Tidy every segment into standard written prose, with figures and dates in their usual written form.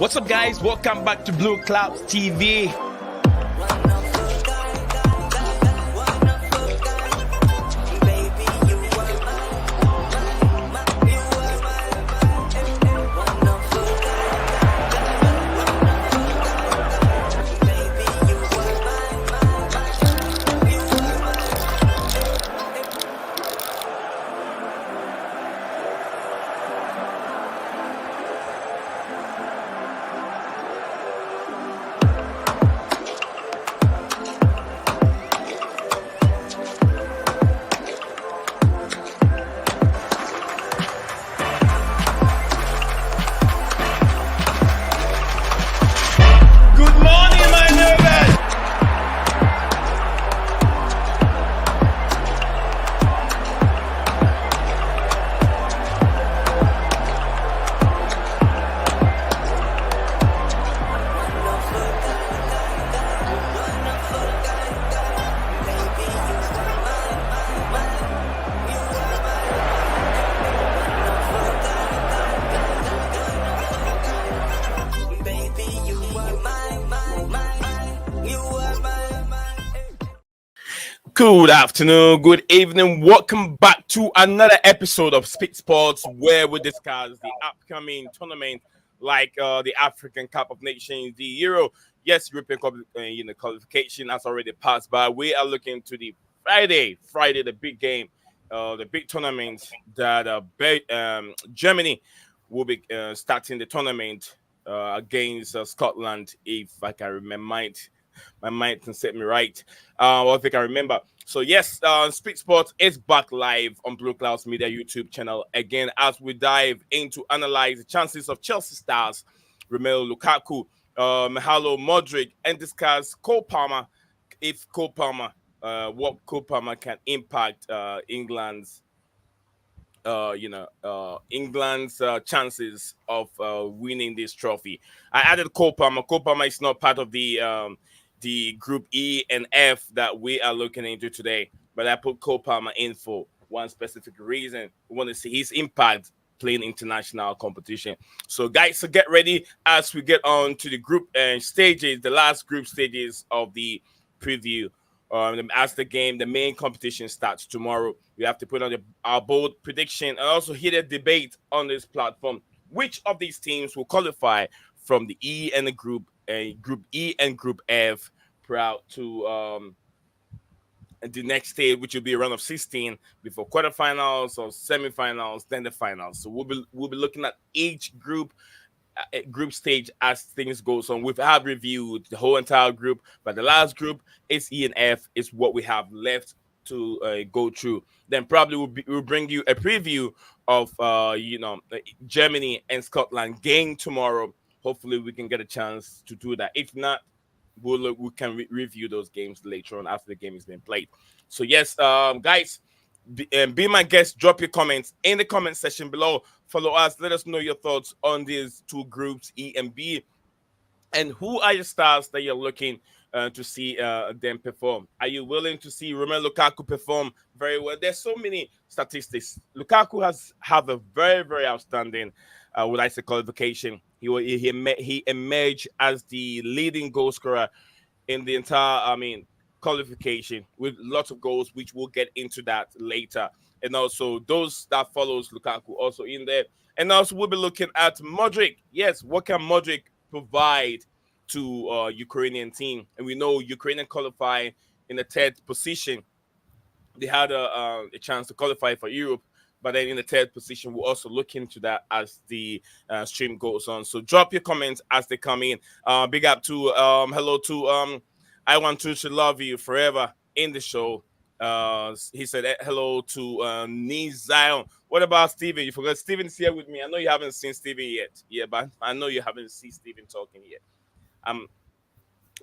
What's up, guys? Welcome back to Blueclouds TV. Good afternoon, good evening. Welcome back to another episode of Speed Sports, where we discuss the upcoming tournament like the African Cup of Nations, the Euro. Yes, European Cup qualification has already passed by. We are looking to the Friday, the big game, the big tournament that Germany will be starting the tournament against Scotland, if I can remember. My mind can set me right. If I can remember. So yes, Speed Sports is back live on Blueclouds Media YouTube channel again as we dive into analyze the chances of Chelsea stars Romelu Lukaku, Mykhailo Mudryk, and discuss Cole Palmer. If Cole Palmer, what Cole Palmer can impact England's chances of winning this trophy. I added Cole Palmer. Cole Palmer is not part of the Group E and F that we are looking into today, but I put Cole Palmer in for one specific reason. We want to see his impact playing international competition. So guys, so get ready as we get on to the group stages, the last group stages of the preview. As the main competition starts tomorrow, we have to put on our bold prediction and also hear the debate on this platform. Which of these teams will qualify from the E and the Group E and Group F prior to the next stage, which will be a round of 16 before quarterfinals or semifinals, then the finals. So we'll be looking at each group stage as things goes on. We have reviewed the whole entire group, but the last group is E and F is what we have left to go through. Then probably we'll bring you a preview of Germany and Scotland game tomorrow. Hopefully we can get a chance to do that. If not, we can review those games later on after the game has been played. So yes, guys, be my guest. Drop your comments in the comment section below. Follow us. Let us know your thoughts on these two groups, E and B. And who are your stars that you're looking to see them perform? Are you willing to see Romelu Lukaku perform very well? There's so many statistics. Lukaku have a very, very outstanding qualification. He emerged as the leading goal scorer in the entire qualification with lots of goals, which we'll get into that later. And also those that follows Lukaku also in there. And also we'll be looking at Mudryk. Yes, what can Mudryk provide to Ukrainian team? And we know Ukrainian qualify in the third position. They had a chance to qualify for Europe. But then in the third position, we'll also look into that as the stream goes on. So drop your comments as they come in. Big up to hello to I Want to Love You Forever in the show. He said hello to Nice Zion. What about Steven? You forgot Steven's here with me. I know you haven't seen Steven yet. Yeah, but I know you haven't seen Steven talking yet.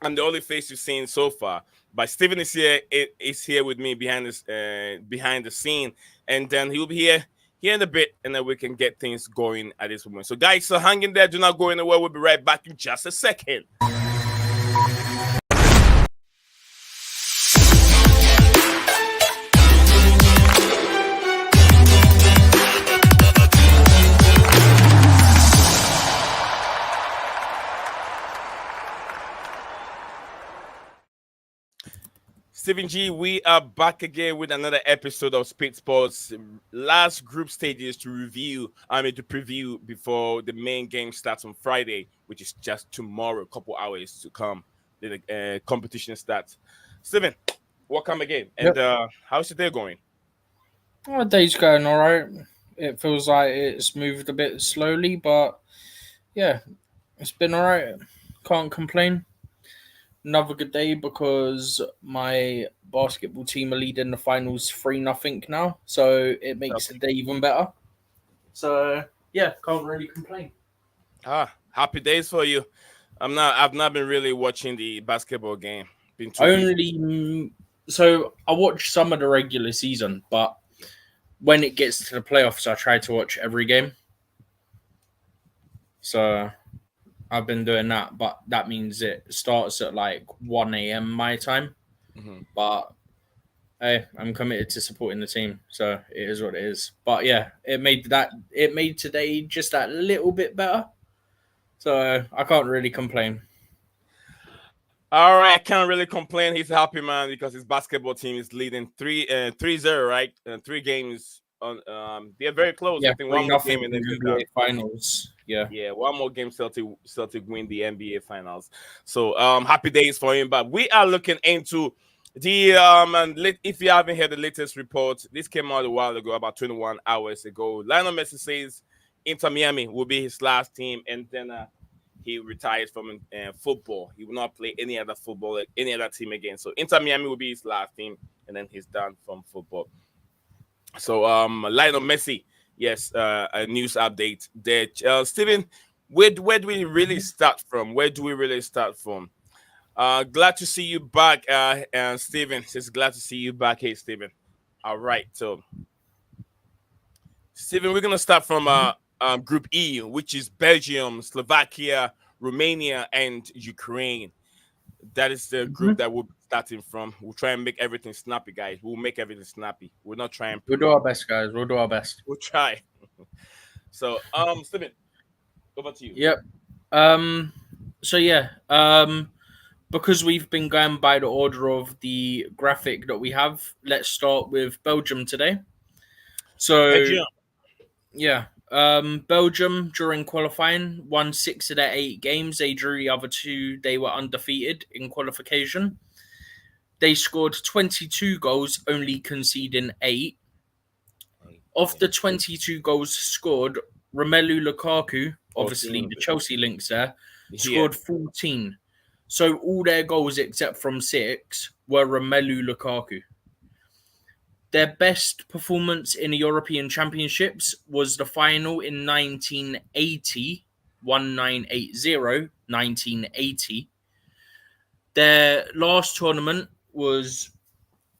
I'm the only face you've seen so far. But Steven is here with me behind the scene, and then he'll be here in a bit, and then we can get things going at this moment. So guys, so hang in there, do not go anywhere. We'll be right back in just a second. Stephen G, we are back again with another episode of Speed Sports. Last group stages to review, to preview before the main game starts on Friday, which is just tomorrow, a couple hours to come. The competition starts. Stephen, welcome again. And Yep. how's your day going? The day's going all right. It feels like it's moved a bit slowly, but yeah, it's been all right. Can't complain. Another good day because my basketball team are leading the finals 3-0 now, so it makes the Okay. day even better. So yeah, can't really complain. Happy days for you. I've not been really watching the basketball game. Been too I busy. only so I watch some of the regular season, but when it gets to the playoffs, I try to watch every game. So I've been doing that, but that means it starts at like 1 a.m. my time. Mhm. But hey, I'm committed to supporting the team, so it is what it is. But yeah, it made today just that little bit better. So I can't really complain. All right, I can't really complain. He's a happy man because his basketball team is leading 3-0, right? Three games on. They're very close. I Yeah, think three one more nothing game and in then the they're done. NBA finals. Yeah. Yeah, one more game. Celtic win the NBA finals. So happy days for him. But we are looking into the if you haven't heard the latest report, this came out a while ago, about 21 hours ago. Lionel Messi says Inter Miami will be his last team, and then he retires from football. He will not play any other football, like any other team again. So Inter Miami will be his last team, and then he's done from football. So Lionel Messi, yes, a news update there. Steven, where do we really start from? Where do we really start from? Glad to see you back, and Steven. Just glad to see you back. Hey, Steven. All right, so Steven, we're gonna start from Group E, which is Belgium, Slovakia, Romania, and Ukraine. That is the group Mhm. that we'll be starting from. We'll try and make everything snappy, guys. We'll make everything snappy. We'll not try and We'll do our prolong. best, guys. We'll do our best. We'll try. So, Steven, over to you. Yep. So yeah. Because we've been going by the order of the graphic that we have, let's start with Belgium today. So Belgium. yeah, Belgium during qualifying won 6 of their 8 games. They drew the other two. They were undefeated in qualification. They scored 22 goals, only conceding 8. Of Yeah. the 22 goals scored, Romelu Lukaku, obviously 14. the Chelsea links there, Yeah. scored 14. So all their goals except from 6 were Romelu Lukaku. Their best performance in the European Championships was the final in 1980, 1980, 1980. Their last tournament was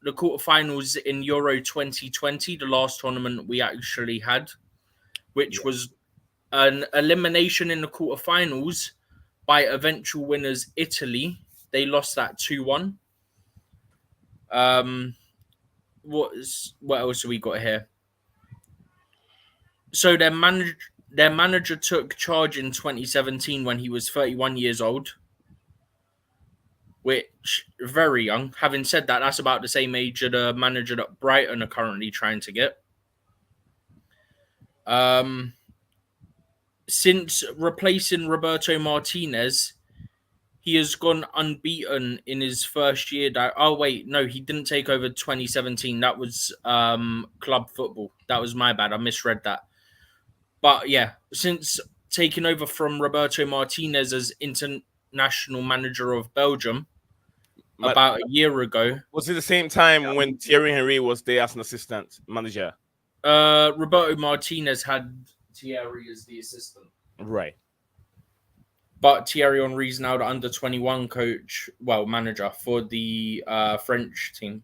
the quarterfinals in Euro 2020, the last tournament we actually had, which Yeah. was an elimination in the quarterfinals by eventual winners Italy. They lost that 2-1. Um, what else have we got here? So their manager took charge in 2017 when he was 31 years old, which very young. Having said that, that's about the same age of the manager that Brighton are currently trying to get. Um, since replacing Roberto Martinez, he has gone unbeaten in his first year. Oh wait, no, he didn't take over 2017. That was club football. That was my bad. I misread that. But yeah, since taking over from Roberto Martinez as international manager of Belgium But about a year ago, was it the same time when Thierry Henry was there as an assistant manager? Roberto Martinez had Thierry as the assistant. Right. But Thierry Henry is now the under 21 coach, well, manager for the French team.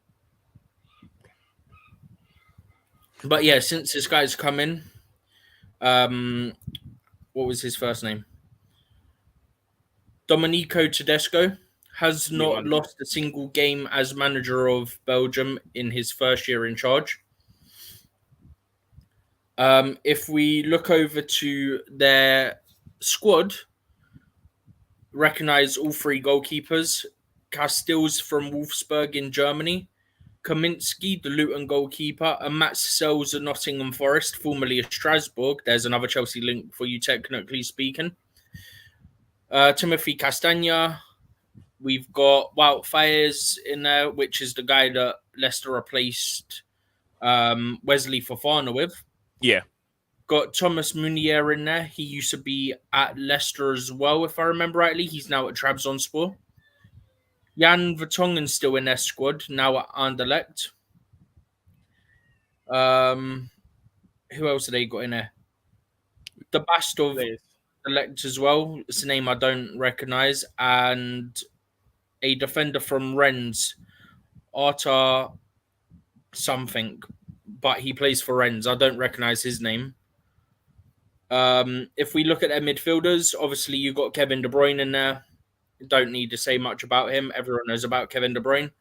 But yeah, since this guy's come in, what was his first name? Domenico Tedesco has New not manager. lost a single game as manager of Belgium in his first year in charge. If we look over to their squad, recognize all 3 goalkeepers. Castells from Wolfsburg in Germany, Kaminski, the Luton goalkeeper, and Matt Sells of Nottingham Forest, formerly of Strasbourg. There's another Chelsea link for you, technically speaking. Timothy Castagna. We've got Wout Faes in there, which is the guy that Leicester replaced Wesley Fofana with. Yeah. Got Thomas Munier in there. He used to be at Leicester as well, if I remember rightly. He's now at Trabzonspor. Jan Vertonghen's still in their squad, now at Anderlecht. Who else have they got in there? The Bast of Anderlecht as well. It's a name I don't recognise. And a defender from Rennes, Arta something, but he plays for Rennes. I don't recognise his name. If we look at their midfielders, obviously you've got Kevin De Bruyne in there. Don't need to say much about him. Everyone knows about Kevin De Bruyne.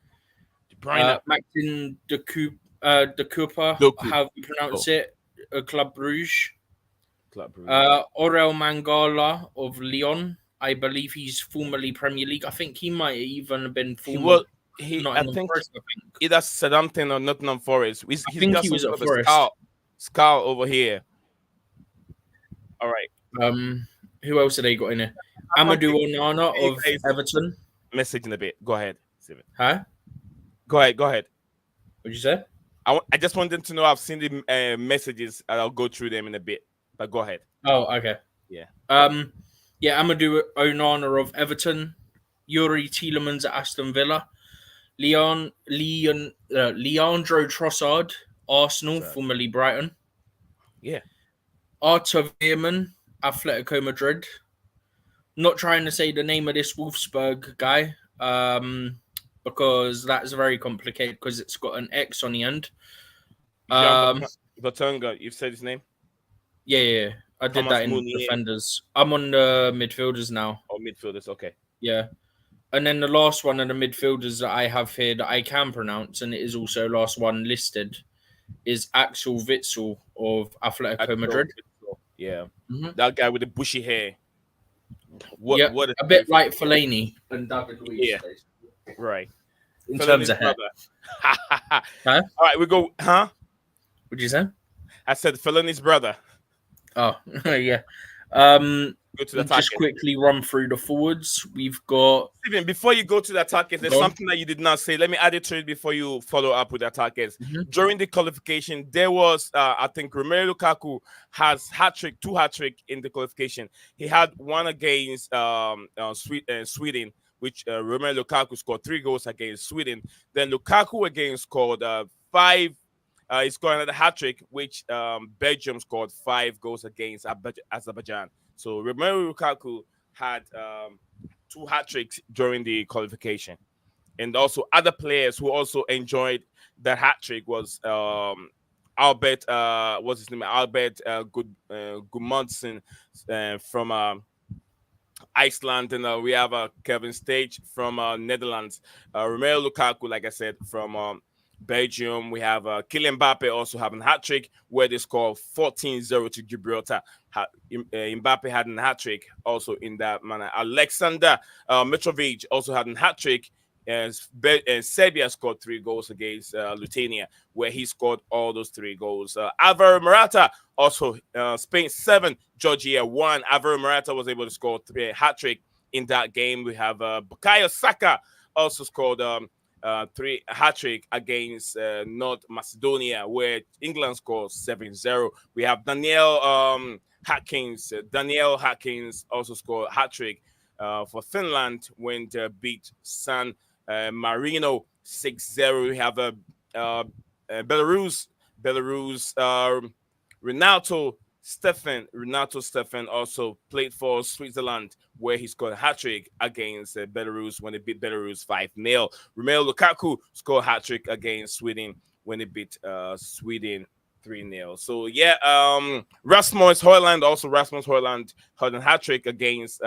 Maxime de Cooper, how you pronounce it, Club Brugge. Aurel Mangala of Lyon. I believe he's formerly Premier League. I think he might even have been former. I think either Southampton or Nottingham Forest. I think he was at Forest. Scout over here. All right. Who else have they got in there? Amadou Onana of Everton. Message in a bit. Go ahead, Steven. Huh? Go ahead. What'd you say? I just wanted to know. I've seen the messages, and I'll go through them in a bit. But go ahead. Oh, okay. Yeah. Amadou Onana of Everton. Yuri Tielemans at Aston Villa. Leandro Trossard, Arsenal, formerly Brighton. Yeah. Artur Veerman, Atletico Madrid. Not trying to say the name of this Wolfsburg guy, because that's very complicated because it's got an X on the end. Vertonghen, you've said his name? Yeah. I did that in defenders. I'm on the midfielders now. Oh, midfielders, okay. Yeah. And then the last one of the midfielders that I have here that I can pronounce, and it is also last one listed, is Axel Witsel of Atletico Madrid. Witsel. Yeah. Mm-hmm. That guy with the bushy hair. What a bit like Fellaini and David Luiz. Yeah. Right. In terms of hair. Huh? All right, we go. Huh? What'd you say? I said Fellaini's brother. Oh, yeah. Go to the just quickly run through the forwards. We've got Steven. Before you go to the attackers, there's something that you did not say. Let me add it to it before you follow up with the attackers. Mm-hmm. During the qualification, there was I think Romelu Lukaku has two hat trick in the qualification. He had one against Sweden, which Romelu Lukaku scored 3 goals against Sweden. Then Lukaku again scored 5. He scored another hat trick, which Belgium scored 5 goals against Azerbaijan. So Romelu Lukaku had 2 hat tricks during the qualification, and also other players who also enjoyed that hat trick was Albert. What's his name? Albert Gudmundsson from Iceland, and we have Kevin Stage from Netherlands. Romelu Lukaku, like I said, from Belgium. We have Kylian Mbappe also having a hat trick where they scored 14-0 to Gibraltar. Mbappe had a hat trick also in that manner. Alexander Mitrovic also had a hat trick, and Serbia scored 3 goals against Lithuania, where he scored all those 3 goals. Alvaro Morata also Spain 7, Georgia 1. Alvaro Morata was able to score 3 hat trick in that game. We have Bukayo Saka also scored 3 hat trick against North Macedonia, where England scored 7-0. We have Daniel Hatkins also scored hat trick for Finland when they beat San Marino 6-0. We have Belarus Renato Stefan also played for Switzerland, where he scored a hat-trick against Belarus when they beat Belarus 5-0. Romelu Lukaku scored a hat-trick against Sweden when they beat Sweden 3-0. So, yeah, Rasmus Højlund had a hat-trick against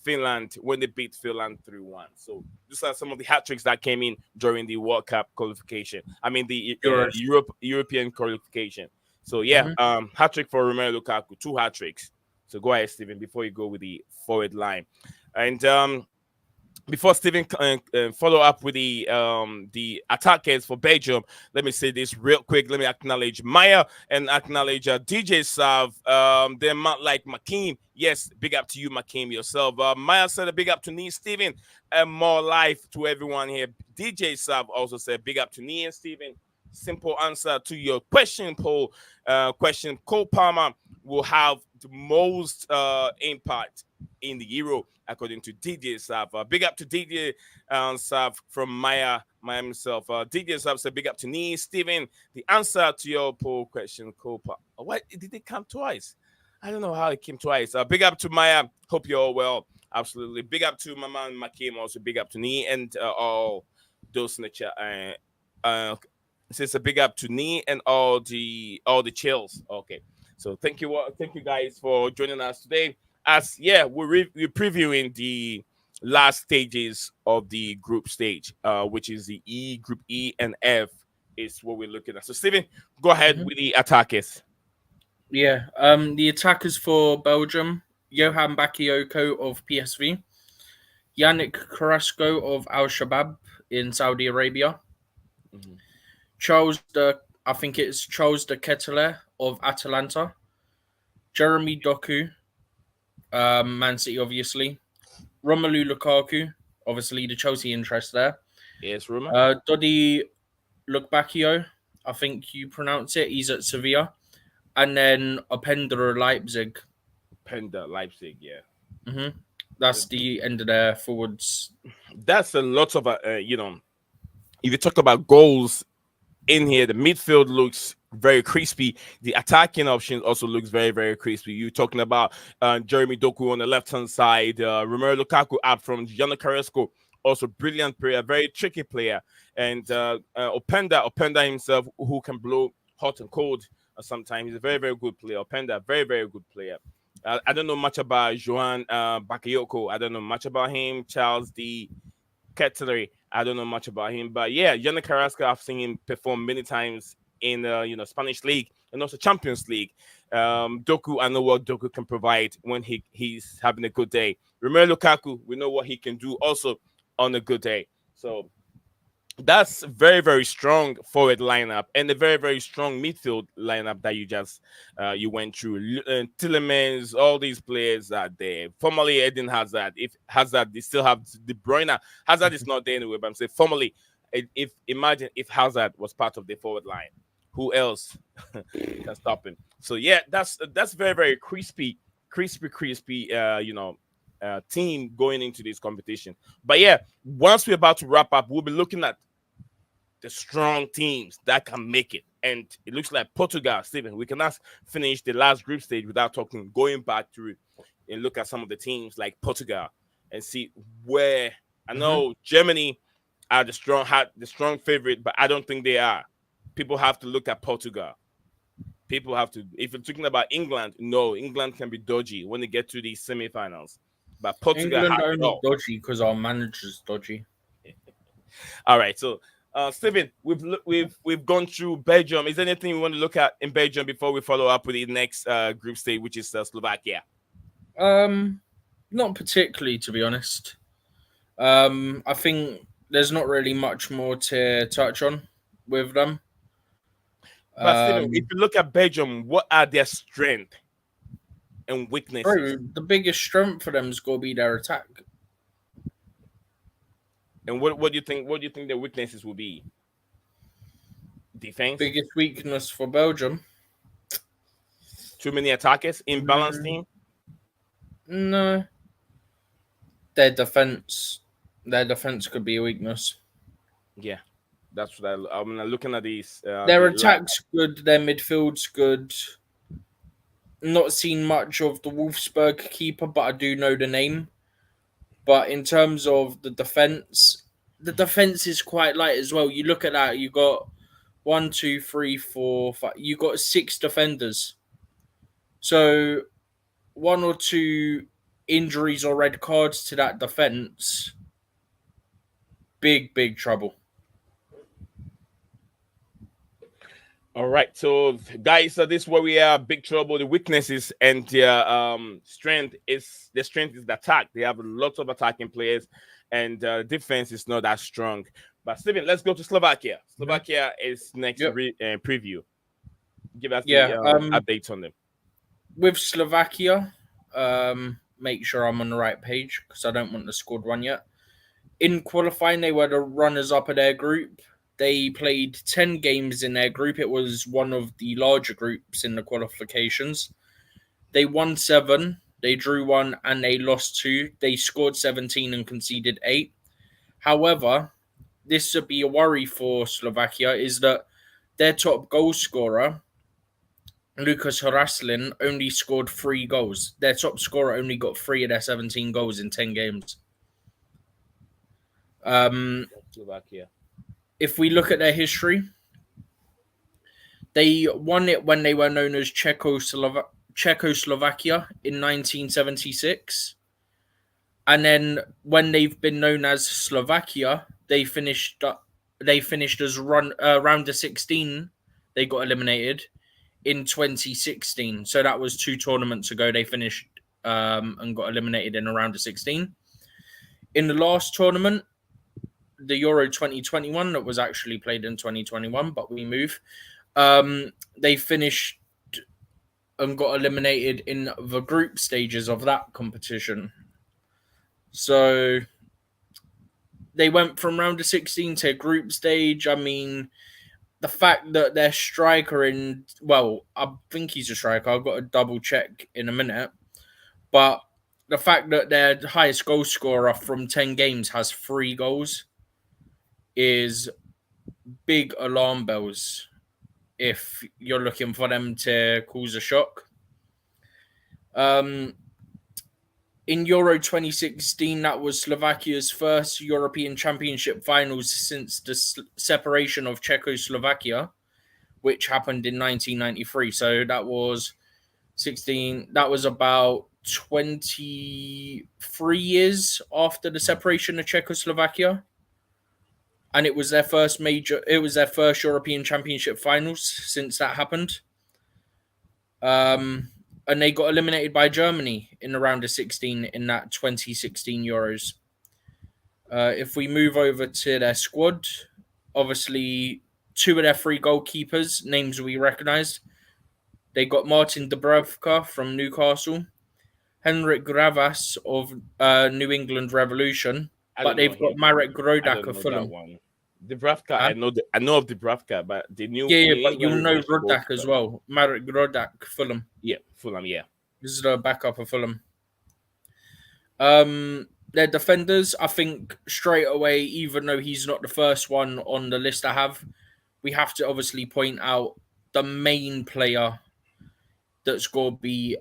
Finland when they beat Finland 3-1. So, these are some of the hat-tricks that came in during the World Cup qualification. I mean, the European qualification. So, yeah, hat-trick for Romelu Lukaku, 2 hat-tricks. So, go ahead, Steven, before you go with the forward line. And before Steven follow up with the attackers for Belgium, let me say this real quick. Let me acknowledge Maya and acknowledge DJ Sav. They're not like Makim. Yes, big up to you, Makim, yourself. Maya said a big up to me, Steven, and more life to everyone here. DJ Sav also said big up to me and Steven. Simple answer to your question, Paul. Question: Cole Palmer will have the most impact in the Euro, according to DJ Sav. Big up to DJ Sav from Maya himself. DJ Sav said, big up to me, Steven. The answer to your poll question, Copa. Why did it come twice? I don't know how it came twice. Big up to Maya. Hope you're all well. Absolutely. Big up to my man Makim. Also, big up to me and all those in the chat. Says a big up to me and all the chills. Okay. So thank you guys for joining us today. As we're previewing the last stages of the group stage, which is the group E and F is what we're looking at. So Steven, go ahead with the attackers. Yeah, the attackers for Belgium: Johan Bakayoko of PSV, Yannick Carrasco of Al Shabab in Saudi Arabia, Mhm. I think it's Charles de Ketelaere of Atalanta, Jeremy Doku, Man City obviously, Romelu Lukaku, obviously the Chelsea interest there, Yes, Roma. Dodi Lukbakio, I think you pronounce it, he's at Sevilla, and then Openda Leipzig. Penda Leipzig, yeah. Mm-hmm. That's the end of their forwards. That's a lot of if you talk about goals in here, the midfield looks very crispy. The attacking option also looks very, very crispy. You're talking about Jeremy Doku on the left hand side, Romelu Lukaku up from Gianna Carrasco, also brilliant player, very tricky player, and Openda himself, who can blow hot and cold sometimes. He's a very, very good player. Openda, very, very good player. I don't know much about Johan Bakayoko. I don't know much about him. Charles D. Ketelaere, I don't know much about him, but yeah, Yannick Carrasco, I've seen him perform many times in Spanish league and also Champions League. Doku, I know what Doku can provide when he's having a good day. Romelu Lukaku, we know what he can do also on a good day. So that's very, very strong forward lineup and a very, very strong midfield lineup that you went through. Tillemans, all these players are there. Formerly Eden Hazard, if Hazard, they still have De Bruyne. Hazard is not there anyway, but I'm saying formally, if imagine if Hazard was part of the forward line, who else can stop him? So yeah, that's very, very crispy team going into this competition. But yeah, once we're about to wrap up, we'll be looking at the strong teams that can make it. And it looks like Portugal, Stephen, we cannot finish the last group stage without going back through and look at some of the teams like Portugal and see where I know Germany are the strong favorite, but I don't think they are. People have to look at Portugal. People have to, if you're talking about England, no, England can be dodgy when they get to the semifinals. But Portugal England has are it only all. dodgy because our manager's dodgy. All right, so Stephen, we've gone through Belgium. Is there anything we want to look at in Belgium before we follow up with the next group stage, which is Slovakia? Not particularly, to be honest. I think there's not really much more to touch on with them. But Stephen, if Um, you look at Belgium, what are their strengths and weaknesses? Bro, the biggest strength for them is going to be their attack. And what do you think? What do you think their weaknesses will be? Defense, Biggest weakness for Belgium? too many attackers, imbalanced Mm, team. no, their defense. Their defense could be a weakness. Yeah, that's what I'm looking at these. Their attack's good. Their midfield's good. Not seen much of the Wolfsburg keeper, but I do know the name. But in terms of the defense is quite light as well. You look at that, you got one, two, three, four, five. You got six defenders. So one or two injuries or red cards to that defense, big trouble. All right, so guys, so this is where we are. Big trouble. The weaknesses and their strength is the attack. They have lots of attacking players, and defense is not that strong. But Steven, let's go to Slovakia. Slovakia is next Yep. preview. Give us the Yeah. updates on them. With Slovakia, make sure I'm on the right page because I don't want the squad one yet. In qualifying, they were the runners-up of their group. They played 10 games in their group. It was one of the larger groups in the qualifications. They won 7, they drew 1, and they lost 2. They scored 17 and conceded 8. However, this would be a worry for Slovakia is that their top goal scorer, Lucas Haraslin, only scored 3 goals. Their top scorer only got 3 of their 17 goals in 10 games. Slovakia. If we look at their history, they won it when they were known as Czechoslovakia in 1976. And then when they've been known as Slovakia, they finished as round of 16. They got eliminated in 2016. So that was 2 tournaments ago. They finished and got eliminated in a round of 16. In the last tournament, the Euro 2021 that was actually played in 2021, but we move. They finished and got eliminated in the group stages of that competition. So they went from round of 16 to group stage. I mean, the fact that their striker I think he's a striker. I've got to double check in a minute. But the fact that their highest goal scorer from 10 games has 3 goals is big alarm bells if you're looking for them to cause a shock. In Euro 2016, that was Slovakia's first European Championship finals since the separation of Czechoslovakia, which happened in 1993. So that was 16. That was about 23 years after the separation of Czechoslovakia. And it was their first European Championship finals since that happened. And they got eliminated by Germany in the round of 16 in that 2016 Euros. If we move over to their squad, obviously 2 of their 3 goalkeepers, names we recognised. They got Martin Dubravka from Newcastle, Henrik Gravas of New England Revolution, but they've got Marek Grodak of Fulham. Dubravka, I know of Dubravka, but the New but you'll know Grodak as well. Marek Grodak, Fulham. Yeah, Fulham, yeah. This is the backup of Fulham. Their defenders, I think straight away, even though he's not the first one on the list I have, we have to obviously point out the main player that's going to be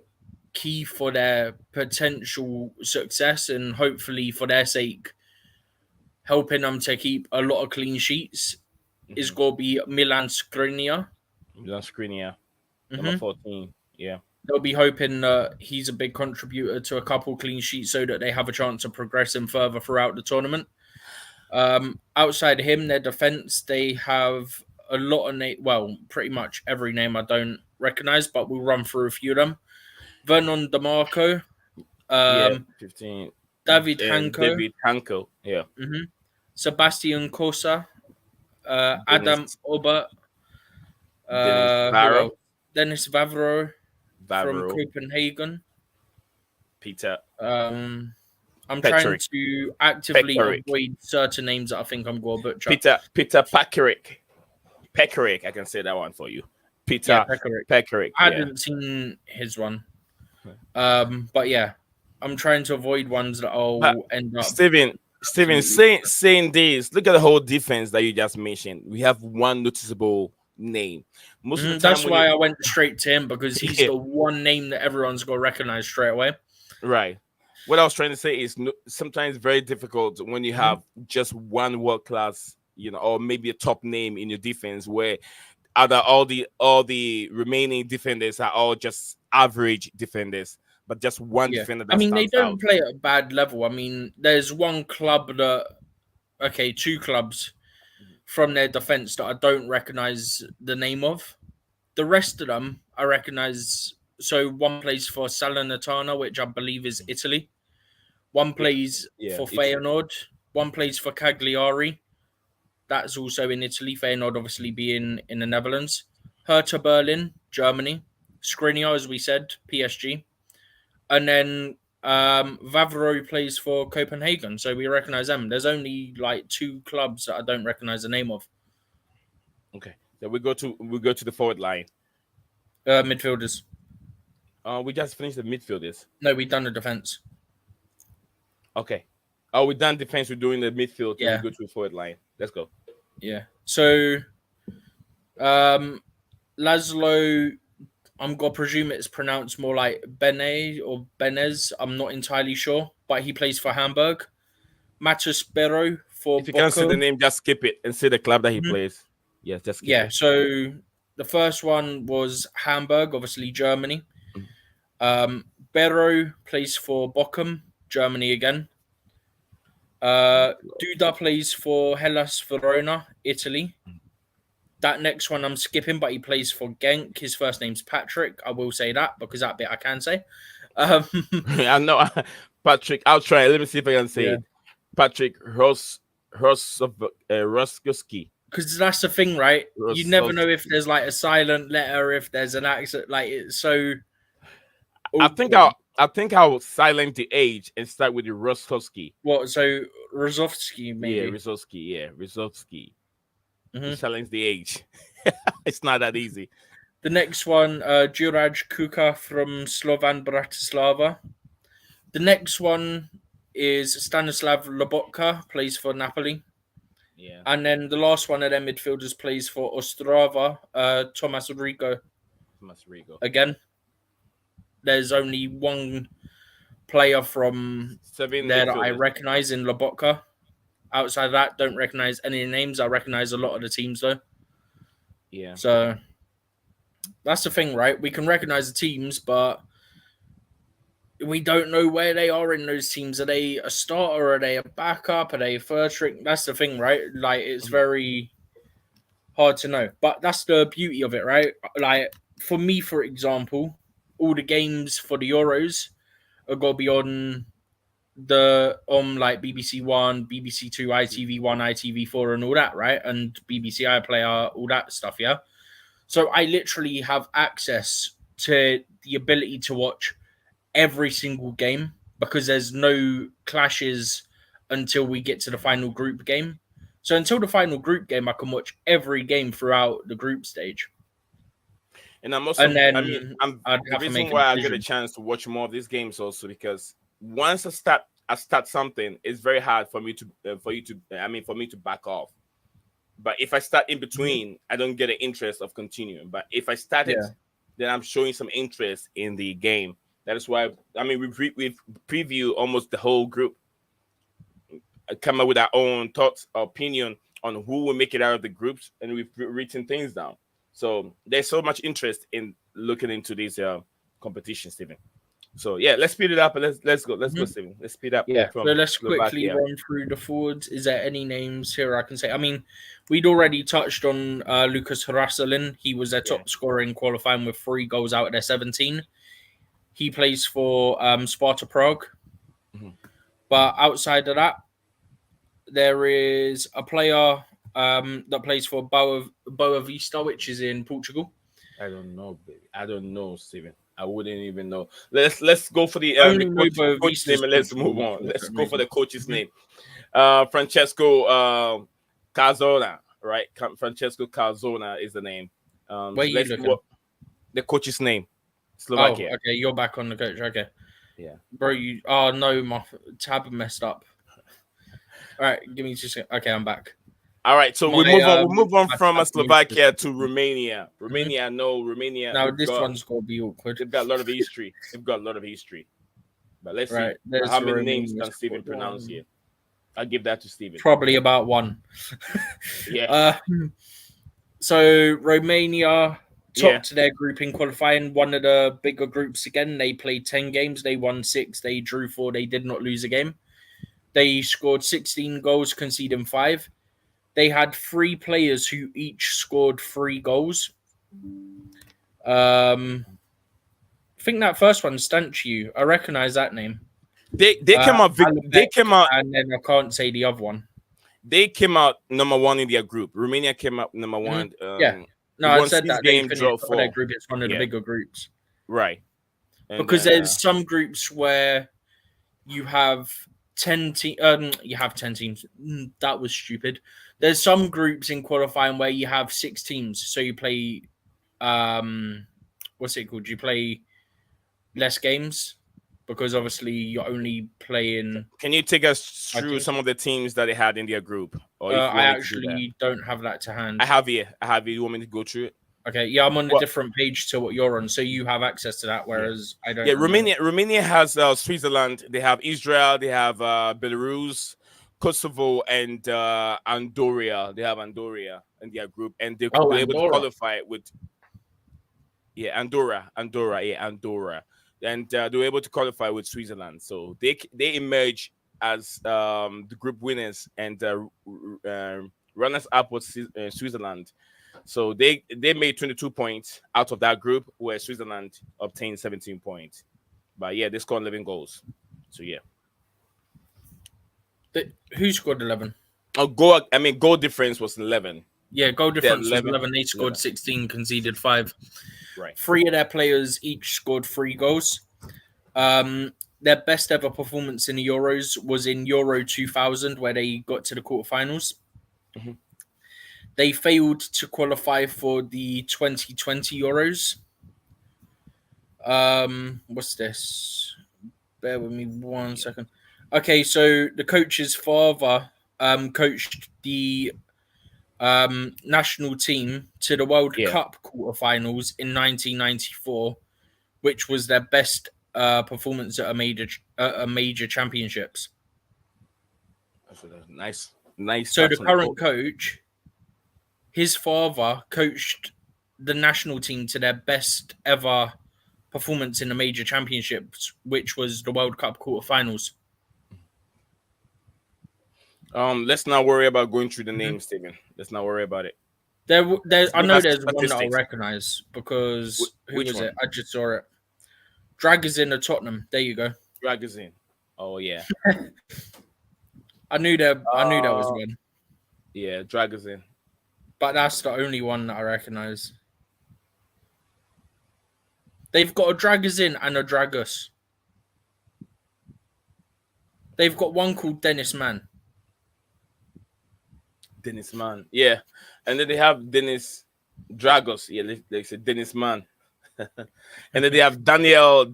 key for their potential success and hopefully for their sake helping them to keep a lot of clean sheets is going to be Milan Skriniar. Number 14, yeah. They'll be hoping that he's a big contributor to a couple clean sheets so that they have a chance of progressing further throughout the tournament. Outside of him, their defence, they have a lot of pretty much every name I don't recognise, but we'll run through a few of them. Vernon DeMarco. 15. David Hanko, yeah. Mm-hmm. Sebastian Kosa. Adam Obert. Dennis Vavro from Copenhagen. Peter. I'm trying to actively avoid certain names that I think I'm going to butcher. Peter Pekaric, I can say that one for you. Peter Pekaric. I hadn't seen his one. But yeah, I'm trying to avoid ones that I'll end up. Steven, saying this, look at the whole defense that you just mentioned. We have one noticeable name. Most of the time that's why I went straight to him because he's the one name that everyone's going to recognize straight away. Right. What I was trying to say is sometimes very difficult when you have just one world class, or maybe a top name in your defense where all the remaining defenders are all just average defenders, but just one defender. They don't play at a bad level. I mean, there's one club two clubs from their defense that I don't recognize the name of. The rest of them I recognize. So one plays for Salernitana, which I believe is Italy. One plays for Feyenoord. One plays for Cagliari. That's also in Italy. Feyenoord obviously being in the Netherlands. Hertha Berlin, Germany. Skriniar, as we said, PSG. And then Vavro plays for Copenhagen, so we recognise them. There's only like 2 clubs that I don't recognise the name of. Okay, so we go to the forward line. Midfielders. We just finished the midfielders. No, we've done the defence. Okay. Oh, we done defense. We're doing the midfield. Yeah. We go to the forward line. Let's go. Yeah. So, Laszlo, I'm gonna presume it's pronounced more like Bene or Benez. I'm not entirely sure, but he plays for Hamburg. Matus Berro for If you can't see the Bochum. name, just skip it and say the club that he Mhm. plays. Yes, just skip Yeah. it. So the first one was Hamburg, obviously Germany. Berro plays for Bochum, Germany again. Duda plays for Hellas Verona, Italy. That next one I'm skipping, but he plays for Genk. His first name's Patrick. I will say that because that bit I can say. I know, Patrick. I'll try. Let me see if I can say Yeah. it. Patrick Roskoski. Because that's the thing, right? You never know if there's like a silent letter, if there's an accent. Like it's so. I think I'll silent the age and start with the Roskoski. What? So Rozovsky, maybe. Yeah, Rizovsky. Yeah, Rizovsky. Mhm. Silence the age. It's not that easy. The next one, Juraj Kuka from Slovan Bratislava. The next one is Stanislav Lobotka, plays for Napoli. Yeah. And then the last one of their midfielders plays for Ostrava, Tomas Rigo. Again, there's only one player from 7 there that I midfielders. recognise in Lobotka. Outside of that, don't recognise any names. I recognise a lot of the teams, though. Yeah. So that's the thing, right? We can recognise the teams, but we don't know where they are in those teams. Are they a starter? Are they a backup? Are they a first string? That's the thing, right? Like, it's very hard to know. But that's the beauty of it, right? Like, for me, for example, all the games for the Euros are going to be on like BBC One, BBC Two, ITV1, ITV4, and all that, right? And BBC iPlayer, all that stuff, yeah? So I literally have access to the ability to watch every single game because there's no clashes until we get to the final group game. So until the final group game, I can watch every game throughout the group stage. And I'm also, And then the reason why I get a chance to watch more of these games also because once I start something, it's very hard for me to back off. But if I start in between, I don't get an interest of continuing. But if I start it, then I'm showing some interest in the game. That is why we've preview almost the whole group, come up with our own thoughts, opinion on who will make it out of the groups, and we've written things down. So there's so much interest in looking into these competitions, Stephen. So yeah, let's speed it up and let's go, Stephen. Let's speed up. Yeah. So let's quickly run through the forwards. Is there any names here I can say? I mean, we'd already touched on Lucas Harasalin. He was their top scorer in qualifying with 3 goals out of their 17. He plays for Sparta Prague. But outside of that, there is a player that plays for Boa Vista, which is in Portugal. I don't know, baby. I don't know, Stephen. I wouldn't even know. Let's go for the coach name and let's move on. Let's go for the coach's name. Francesco Cazorla, right? Francesco Cazorla is the name. Where are you looking? The coach's name. Slovakia. Oh, okay. You're back on the coach. Okay. Yeah. Bro, oh no, my tab messed up. All right, give me just okay, I'm back. All right, so we move on from Slovakia to Romania. Romania. Now this one's gonna be awkward. They've got a lot of history. But let's see how many names can Stephen pronounce here. I'll give that to Stephen. Probably about 1. Yeah. So Romania topped their group in qualifying. One of the bigger groups again. They played 10 games. They won 6. They drew 4. They did not lose a game. They scored 16 goals, conceding 5. They had 3 players who each scored 3 goals. I think that first one, Stanciu. I recognize that name. They came out. They Alabek, came out. and then I can't say the other one. They came out number one in their group. Romania came out number one. Yeah. No, They I won said 6 that they games, finished draw top of their 4. group. It's one of the Yeah, bigger groups right. And because there's some groups where you have 10 you have 10 teams. That was stupid. There's some groups in qualifying where you have 6 teams, so you play what's it called? You play less games because obviously you're only playing can you take us 5 through teams. some of the teams that they had in their group, or if you I want me to do that? actually don't have that to hand. I have here. I have it. You want me to go through it? Okay, yeah, I'm on a Well, different page to what you're on, so you have access to that, yeah. whereas I don't. Yeah, Romania has Switzerland. They have Israel. They have Belarus, Kosovo, and Andorra. They have Andorra in their group, and they're able to Andorra. qualify with Andorra, and they were able to qualify with Switzerland. So they emerge as the group winners, and runners up was Switzerland. So they made 22 points out of that group, where Switzerland obtained 17 points. But yeah, they scored 11 goals. So yeah. Who scored 11? Goal difference was 11. Yeah, goal difference was 11. 11. They scored 16, conceded 5. Right. 3 of their players each scored 3 goals. Their best ever performance in the Euros was in Euro 2000, where they got to the quarterfinals. Mhm. They failed to qualify for the 2020 Euros. What's this? Bear with me 1 second. Okay, so the coach's father coached the national team to the World Cup quarterfinals in 1994, which was their best performance at a major championships. Nice. So the current coach, his father coached the national team to their best ever performance in the major championships, which was the World Cup quarterfinals. Let's not worry about going through the names, Steven. Let's not worry about it. I know there's one that I'll statistics. recognize because Which was one? it? I just saw it. Dragazin of Tottenham. There you go. Dragazin. Oh yeah. I knew that was one. Yeah, Dragazin. But that's the only one that I recognize. They've got a Dragazin and a Dragus. They've got one called Dennis Mann. Dennis Mann. Yeah. And then they have Dennis Dragos. Yeah, they say Dennis Mann. And then they have Daniel.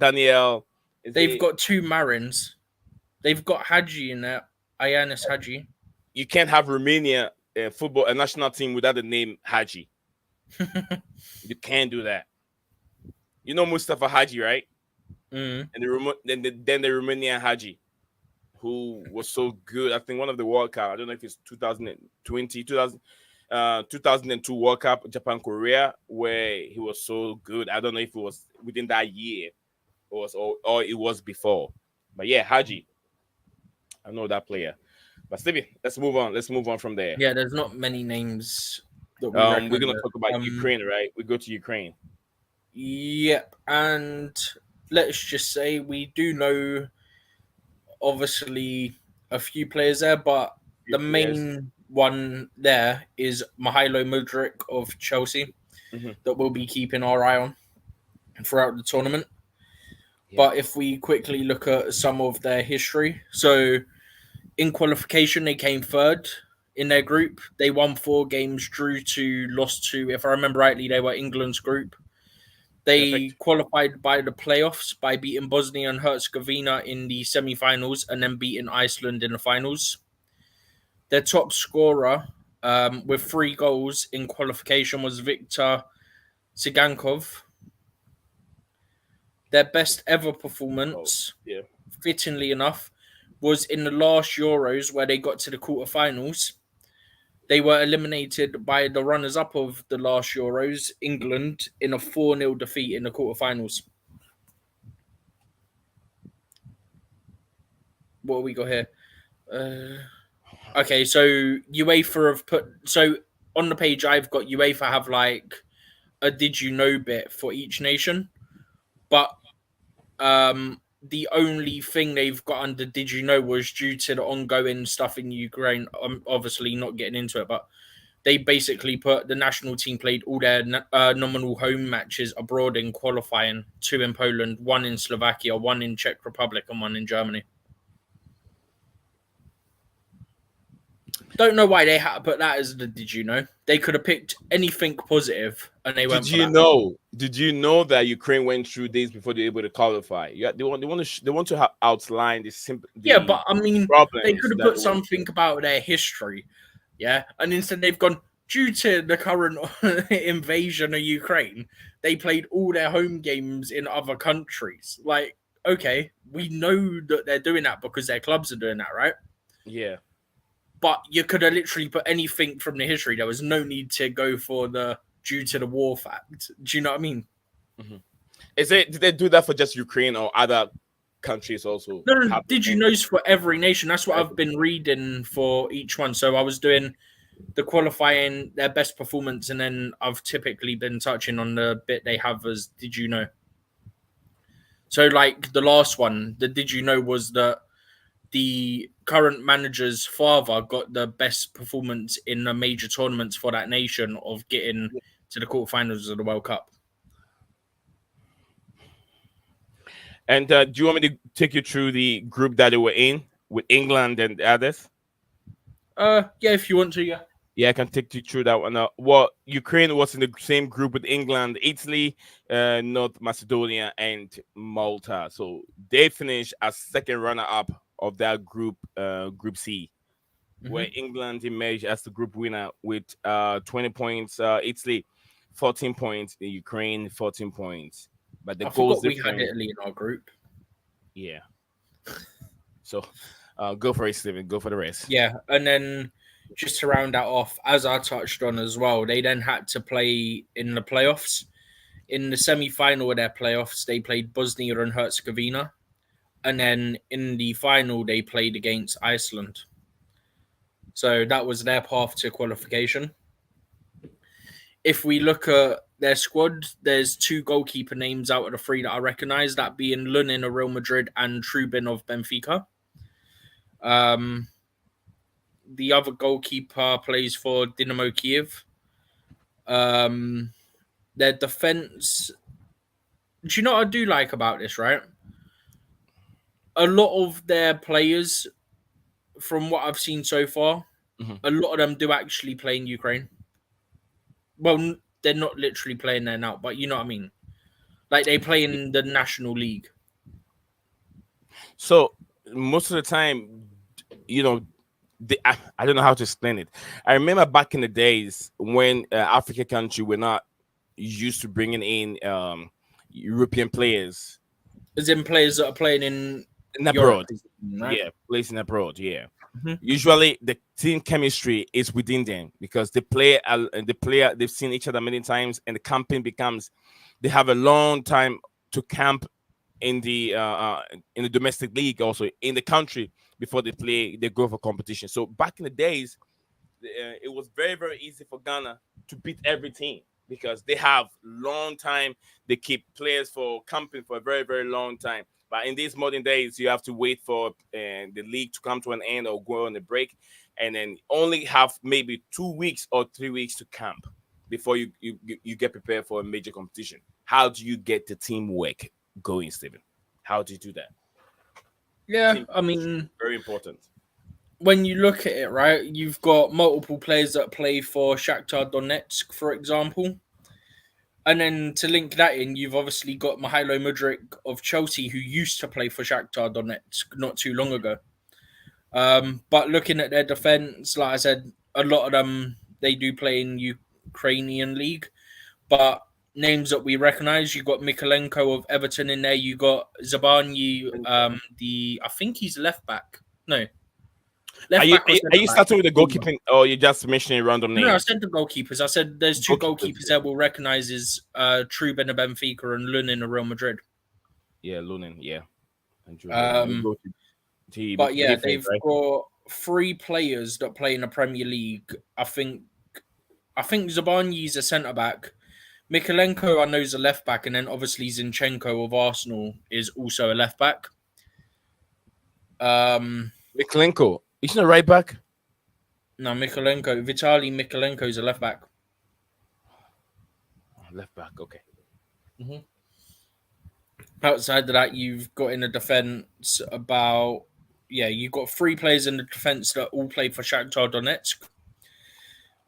They've got 2 Marins. They've got Hadji in there. Ayanis Hadji. You can't have Romania football a national team without the name Hadji. You can't do that. You know Mustafa Hadji, right? Mm. And then the Romanian Hadji, who was so good. I think one of the World Cup. I don't know if it's 2020, 2002 World Cup, Japan, Korea, where he was so good. I don't know if it was within that year or it was before. But yeah, Hadji. I know that player. But Stevie, let's move on. Let's move on from there. Yeah, there's not many names that we're gonna talk about Ukraine, right? We go to Ukraine. Yep, and let's just say we do know obviously a few players there, but the main one there is Mykhailo Mudryk of Chelsea that we'll be keeping our eye on throughout the tournament. Yeah. But if we quickly look at some of their history, so in qualification they came 3rd in their group. They won 4 games, drew 2, lost 2. If I remember rightly, they were England's group. They qualified by the playoffs by beating Bosnia and Herzegovina in the semi-finals and then beating Iceland in the finals. Their top scorer with 3 goals in qualification was Viktor Tsigankov. Their best ever performance, fittingly enough, was in the last Euros where they got to the quarterfinals. They were eliminated by the runners-up of the last Euros, England, in a 4-0 defeat in the quarterfinals. What have we got here? Okay, so UEFA have put... So on the page I've got, UEFA have like a did you know bit for each nation. But the only thing they've got under Did You Know was due to the ongoing stuff in Ukraine. I'm obviously not getting into it, but they basically put the national team played all their nominal home matches abroad in qualifying, 2 in Poland, 1 in Slovakia, 1 in Czech Republic, and 1 in Germany. Don't know why they had to put that as the Did You Know. They could have picked anything positive, and they went for that. Did you know that Ukraine went through this before they were able to qualify? Yeah, they want to outline the Yeah, but I mean, they problems could have that put they went something about their history, yeah, and instead they've gone due to the current invasion of Ukraine. They played all their home games in other countries. Like, okay, we know that they're doing that because their clubs are doing that, right? Yeah. But you could have literally put anything from the history. There was no need to go for the due to the war fact. Do you know what I mean? Mm-hmm. Did they do that for just Ukraine or other countries also? No. Did you know for every nation? That's what I've been reading for each one. So I was doing the qualifying, their best performance, and then I've typically been touching on the bit they have as Did You Know? So like the last one, the Did You Know was that the current manager's father got the best performance in the major tournaments for that nation of getting to the quarterfinals of the World Cup. And do you want me to take you through the group that they were in with England and others? Yeah, if you want to, yeah. Yeah, I can take you through that one. Well, Ukraine was in the same group with England, Italy, North Macedonia, and Malta. So they finished as second runner-up of that group, Group C, where England emerged as the group winner with 20 points. Italy, 14 points. Ukraine, 14 points. But the goals we had Italy in our group. Yeah. So, go for it, Steven. Go for the rest. Yeah, and then just to round that off, as I touched on as well, they then had to play in the playoffs. In the semi-final of their playoffs, they played Bosnia and Herzegovina. And then in the final, they played against Iceland. So that was their path to qualification. If we look at their squad, there's 2 goalkeeper names out of the 3 that I recognise, that being Lunin of Real Madrid and Trubin of Benfica. The other goalkeeper plays for Dynamo Kiev. Their defense. Do you know what I do like about this, right? A lot of their players, from what I've seen so far, a lot of them do actually play in Ukraine. Well, they're not literally playing there now, but you know what I mean? Like they play in the National League. So most of the time, you know, I don't know how to explain it. I remember back in the days when African country were not used to bringing in European players. As in players that are playing in abroad. Europe, right? Yeah, playing abroad, yeah. Usually the team chemistry is within them because the player they've seen each other many times, and the camping becomes they have a long time to camp in the domestic league, also in the country before they go for competition. So back in the days, it was very, very easy for Ghana to beat every team because they have long time. They keep players for camping for a very, very long time. But in these modern days, you have to wait for the league to come to an end or go on a break, and then only have maybe 2 weeks or 3 weeks to camp before you get prepared for a major competition. How do you get the teamwork going, Stephen? How do you do that? Yeah, I mean, very important. When you look at it, right, you've got multiple players that play for Shakhtar Donetsk, for example. And then to link that in, you've obviously got Mykhailo Mudryk of Chelsea, who used to play for Shakhtar Donetsk not too long ago. But looking at their defense, like I said, a lot of them, they do play in Ukrainian league. But names that we recognize, you got Mykhailo of Everton in there. You got Zabani, I think he's left back. No. Are you starting with the goalkeeping, or you just mentioning random names? No, I said the goalkeepers. I said there's 2 goalkeepers that will recognize as Trubin of Benfica and Lunin of Real Madrid. Yeah, Lunin, yeah. But yeah, they've got 3 players that play in the Premier League. I think Zabani's a centre back, Mykhailo, I know, is a left back, and then obviously Zinchenko of Arsenal is also a left back. Mykhailo, isn't a right back? No, Vitaly Mykhalenko is a left back. Left back, okay. Mm-hmm. Outside of that, you've got in the defence you've got 3 players in the defence that all play for Shakhtar Donetsk.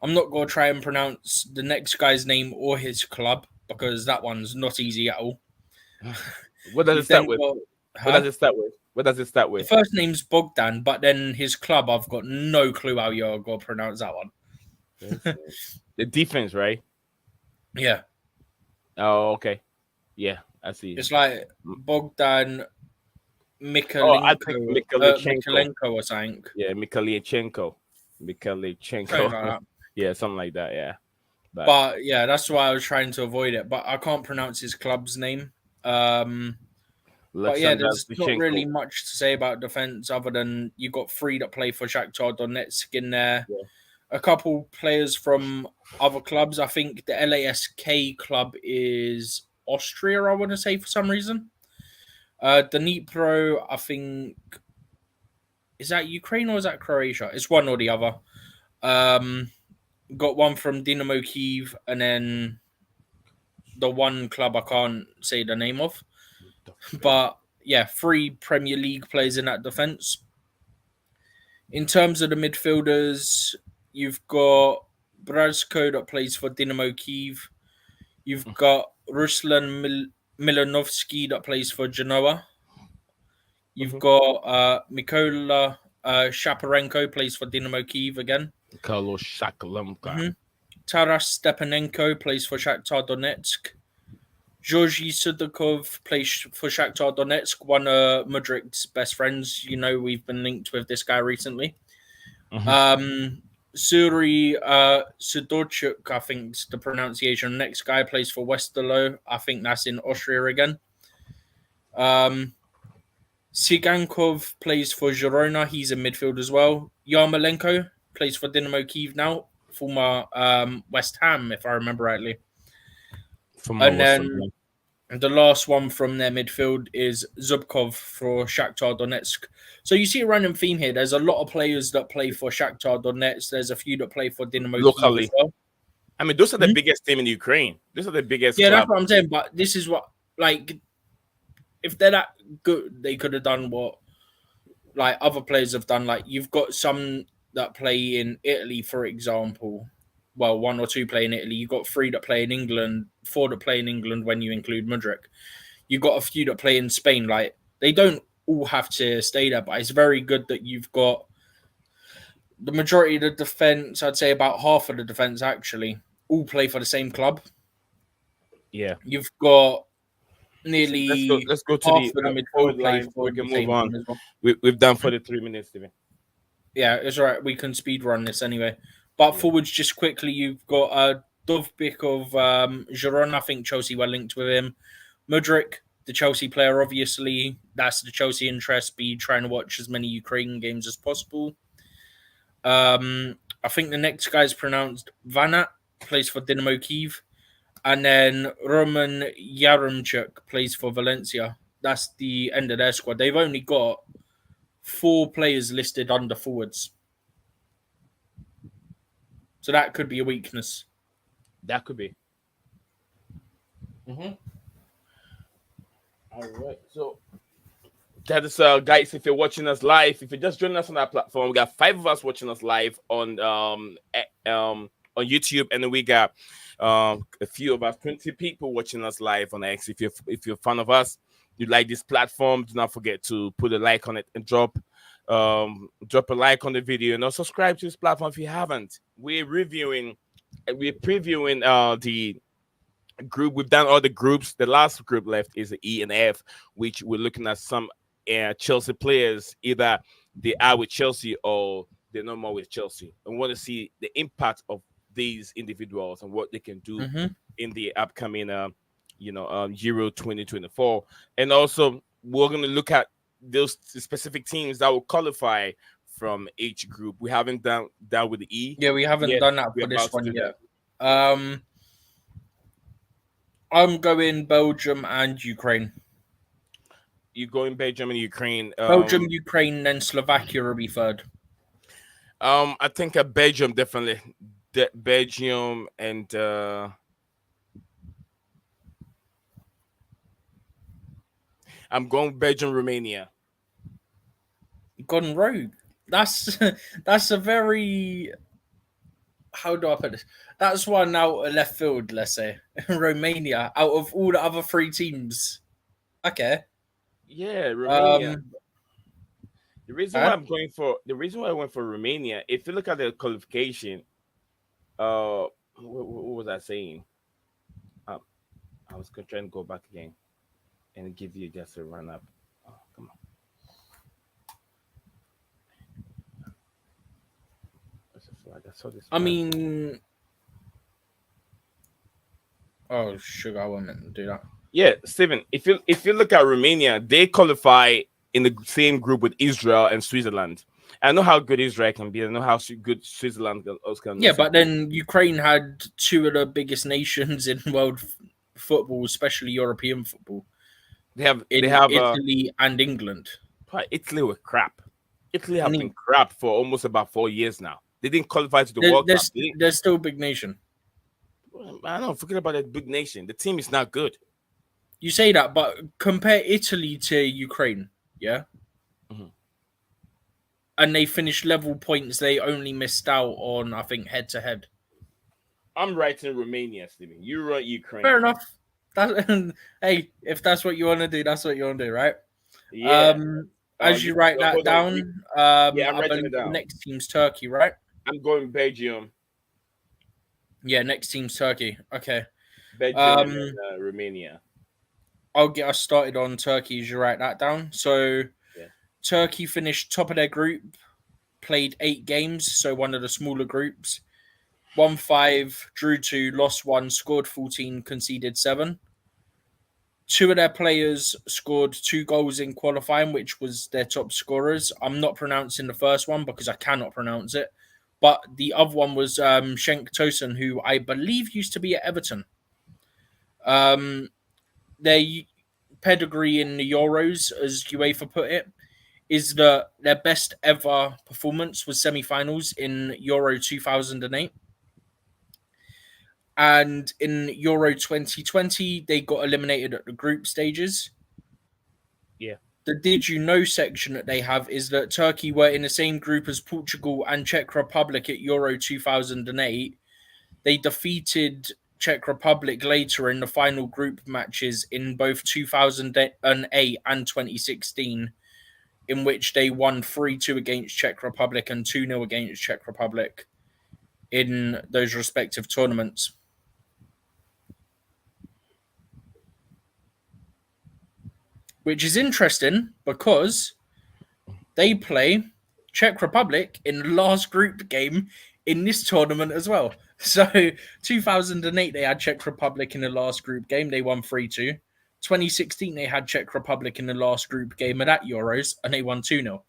I'm not going to try and pronounce the next guy's name or his club because that one's not easy at all. What does it start with? What does it start with? What does it start with? The first name's Bogdan, but then his club, I've got no clue how you're going to pronounce that one. The defense, right? Yeah. Oh, okay. Yeah, I see. It's like Bogdan Mykhalenko, I think Mykhalenko or something. Yeah, Mykhalichenko. Yeah, something like that. Yeah. But yeah, that's why I was trying to avoid it. But I can't pronounce his club's name. But yeah, there's not really much to say about defense other than you got 3 that play for Shakhtar Donetsk in there. Yeah. A couple players from other clubs. I think the LASK club is Austria, I want to say, for some reason. Dnipro, I think, is that Ukraine or is that Croatia? It's one or the other. Got one from Dynamo Kyiv, and then the one club I can't say the name of. But yeah, 3 Premier League players in that defence. In terms of the midfielders, you've got Brazko that plays for Dynamo Kyiv. You've got Ruslan Milanovsky that plays for Genoa. You've got Mykhailo Shaparenko plays for Dynamo Kyiv again. Mykhailo Shaparenko. Taras Stepanenko plays for Shakhtar Donetsk. Georgi Sudakov plays for Shakhtar Donetsk, one of Mudryk's best friends. You know, we've been linked with this guy recently. Suri Sidorchuk, I think's the pronunciation. Next guy plays for Westerlo. I think that's in Austria again. Sigankov plays for Girona. He's a midfield as well. Yarmolenko plays for Dynamo Kyiv now, former West Ham, if I remember rightly. And then the last one from their midfield is Zubkov for Shakhtar Donetsk. So you see a random theme here. There's a lot of players that play for Shakhtar Donetsk. There's a few that play for Dynamo Kyiv as well. I mean, those are the biggest team in Ukraine. Those are the biggest. Yeah, that's what I'm saying. But this is what, like, if they're that good, they could have done what, like, other players have done. Like, you've got some that play in Italy, for example. Well, 1 or 2 play in Italy. You've got 3 that play in England, 4 that play in England when you include Mudryk. You've got a few that play in Spain. Like, they don't all have to stay there, but it's very good that you've got the majority of the defence, I'd say about half of the defence actually, all play for the same club. Yeah. You've got nearly let's go to half the of the midfield play line. for We can the move on. as well. We've done 43 minutes, Steven. Yeah, it's all right. We can speed run this anyway. But forwards, just quickly, you've got Dovbik of Girona. I think Chelsea were linked with him. Mudryk, the Chelsea player, obviously. That's the Chelsea interest. Be trying to watch as many Ukrainian games as possible. I think the next guy is pronounced Vanat, plays for Dynamo Kyiv. And then Roman Yaremchuk plays for Valencia. That's the end of their squad. They've only got 4 players listed under forwards. So that could be a weakness. That could be. All right. So that is, guys, if you're watching us live, if you're just joining us on our platform, we got 5 of us watching us live on YouTube, and then we got a few of us, 20 people watching us live on X. If you're a fan of us, you like this platform, do not forget to put a like on it and drop a like on the video, and also subscribe to this platform if you haven't. We're previewing the group. We've done all the groups. The last group left is the E and F, which we're looking at some Chelsea players, either they are with Chelsea or they're no more with Chelsea, and want to see the impact of these individuals and what they can do in the upcoming Euro 2024. And also we're going to look at those specific teams that will qualify from each group. We haven't done that with the E. Yeah, we haven't done that for this one yet. I'm going Belgium and Ukraine. You go in Belgium and Ukraine. Belgium, Ukraine, then Slovakia will be third. I think Belgium definitely. Belgium and I'm going Belgium, Romania. Gone rogue. That's that's a very, how do I put this? That's one out of left field, let's say. Romania, out of all the other three teams. Okay. Yeah, Romania. Um uh, The reason why I went for Romania, if you look at the qualification, what was I saying? Um, I was trying to go back again and give you just a run up. Oh, come on. What's the flag? I saw this I flag. mean, oh sugar, I wasn't meant to do that. Yeah, Steven, if you look at Romania, they qualify in the same group with Israel and Switzerland. I know how good Israel can be. I know how good Switzerland can Yeah, also but be. then Ukraine had two of the biggest nations in world football, especially European football, They in have Italy and England. Italy were crap. Italy have been Ne- crap for almost about 4 years now. They didn't qualify to the They're, World they're, Cup. they're still a big nation. I don't know. Forget about that big nation. The team is not good. You say that, but compare Italy to Ukraine, yeah? Mhm. And they finished level points. They only missed out on, I think, head to head. I'm writing Romania, Steven. You write Fair Ukraine. enough. That, hey, if that's what you want to do, that's what you want to do, right? Yeah. As you write that Hold on. down, Yeah, I'm I writing it believe the down. next team's Turkey, right? I'm going Belgium, Yeah, next team's Turkey. Okay. Belgium, and Um, then Romania. I'll get us started on Turkey as you write that down. So Yeah. Turkey finished top of their group, played 8 games, so one of the smaller groups. Won 5, drew 2, lost 1, scored 14, conceded 7. Two of their players scored 2 goals in qualifying, which was their top scorers. I'm not pronouncing the first one because I cannot pronounce it. But the other one was Schenk Tosun, who I believe used to be at Everton. Their pedigree in the Euros, as UEFA put it, is that their best ever performance was semi-finals in Euro 2008. And in Euro 2020, they got eliminated at the group stages. Yeah. The did you know section that they have is that Turkey were in the same group as Portugal and Czech Republic at Euro 2008. They defeated Czech Republic later in the final group matches in both 2008 and 2016, in which they won 3-2 against Czech Republic and 2-0 against Czech Republic in those respective tournaments. Which is interesting because they play Czech Republic in the last group game in this tournament as well. So 2008, they had Czech Republic in the last group game. They won 3-2. 2016, they had Czech Republic in the last group game of that Euros, and they won 2-0.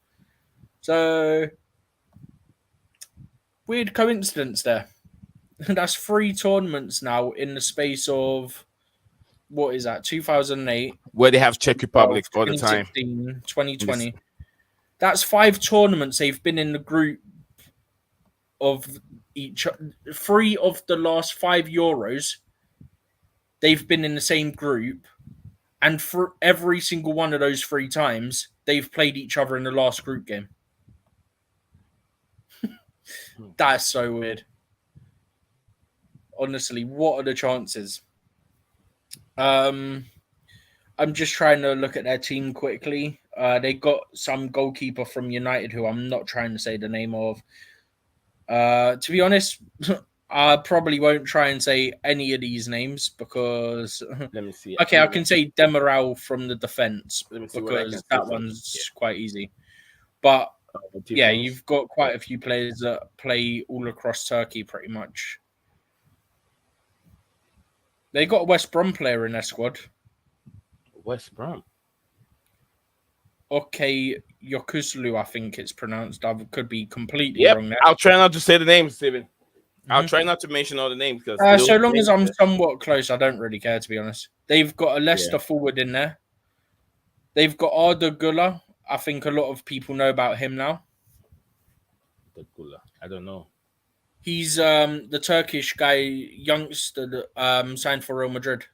So weird coincidence there. That's 3 tournaments now in the space of, what is that, 2008, Where they have Czech Republic all the time. 2016, 2020. That's 5 tournaments they've been in the group of each. 3 of the last 5 Euros, they've been in the same group. And for every single one of those 3 times, they've played each other in the last group game. That's so weird. Honestly, what are the chances? I'm just trying to look at their team quickly. They got some goalkeeper from United who I'm not trying to say the name of. To be honest, I probably won't try and say any of these names because Let me see. okay, I can say Demiral from the defense Let me see what I can because see that from one's quite easy. But yeah, defense. you've got quite a few players that play all across Turkey pretty much. They got a West Brom player in their squad. West Brom. Okay, Yokuslu, I think it's pronounced. I could be completely Yep. wrong there. I'll try not to say the name, Steven. I'll try not to mention all the names because So those long as names. I'm somewhat close, I don't really care, to be honest. They've got a Yeah, Leicester forward in there. They've got Arda Güler. I think a lot of people know about him now. the Gula. I don't know. He's the Turkish guy, youngster that signed for Real Madrid.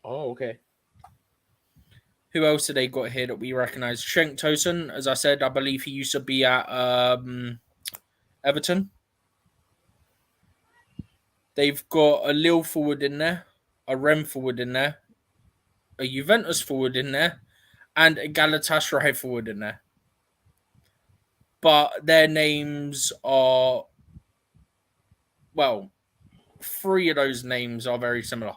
Oh, okay. Who else have they got here that we recognise? Cenk Tosun, as I said, I believe he used to be at Everton. They've got a Lille forward in there, a Rem forward in there, a Juventus forward in there, and a Galatasaray forward in there. But their names are, well, three of those names are very similar.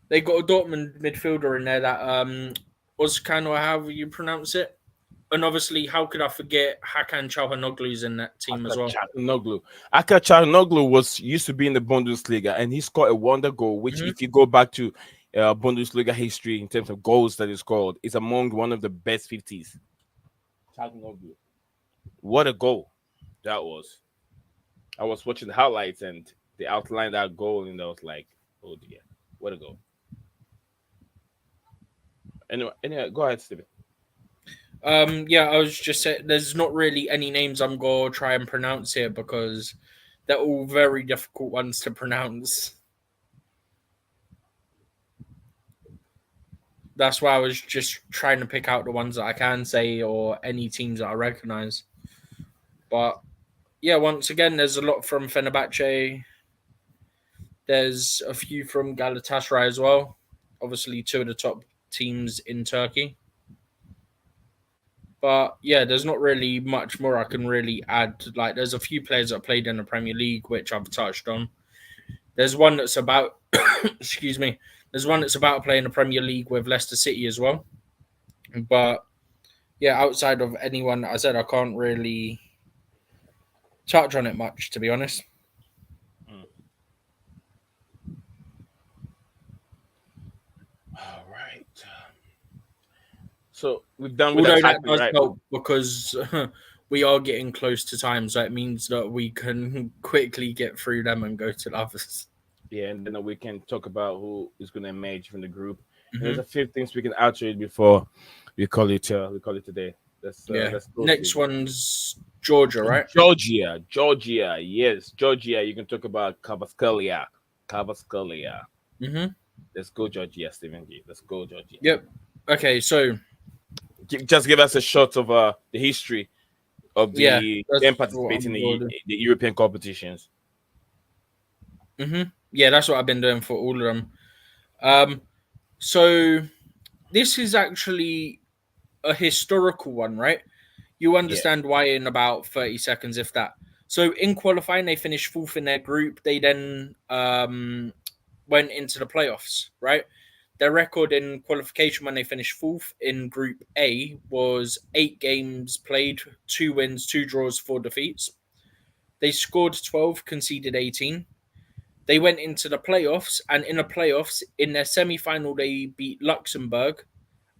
They got a Dortmund midfielder in there that Ozkan, or however you pronounce it. And obviously, how could I forget Hakan Çalhanoğlu's in that team as well? Çalhanoğlu. Aka Çalhanoğlu was used to be in the Bundesliga, and he scored a wonder goal. Which, if you go back to Bundesliga history in terms of goals that he scored, is among one of the best 50s. Çalhanoğlu. What a goal that was! I was watching the highlights and they outlined that goal, and I was like, "Oh dear, what a goal!" Anyway, go ahead, Steven. Yeah, I was just saying, there's not really any names I'm going to try and pronounce here because they're all very difficult ones to pronounce. That's why I was just trying to pick out the ones that I can say or any teams that I recognize. But yeah, once again, there's a lot from Fenerbahce. There's a few from Galatasaray as well. Obviously, two of the top teams in Turkey. But yeah, there's not really much more I can really add. Like, there's a few players that played in the Premier League, which I've touched on. There's one that's about, excuse me, there's one that's about playing the Premier League with Leicester City as well. But yeah, outside of anyone that I said, I can't really touch on it much, to be honest. All right. So we've done with Although that attacking, does right? help because we are getting close to time, so it means that we can quickly get through them and go to the others. Yeah, and then we can talk about who is going to emerge from the group. And there's Mm-hmm. a few things we can add to it before we call it today. Yeah. Let's go. Next Steve. one's Georgia, right? Georgia, yes, Georgia. You can talk about Kvaratskhelia. Mm-hmm. Let's go, Georgia, Stephen G. Let's go, Georgia. Yep. Okay, so Just give us a shot of the history of yeah, them that's what participating I'm in going the European competitions. to do. Mm-hmm. Yeah, that's what I've been doing for all of them. So this is actually a historical one, right? You Yeah, understand why in about 30 seconds, if that. So in qualifying, they finished fourth in their group. They then went into the playoffs, right? Their record in qualification when they finished fourth in Group A was 8 games played, 2 wins, 2 draws, 4 defeats. They scored 12, conceded 18. They went into the playoffs, and in the playoffs, in their semi-final, they beat Luxembourg,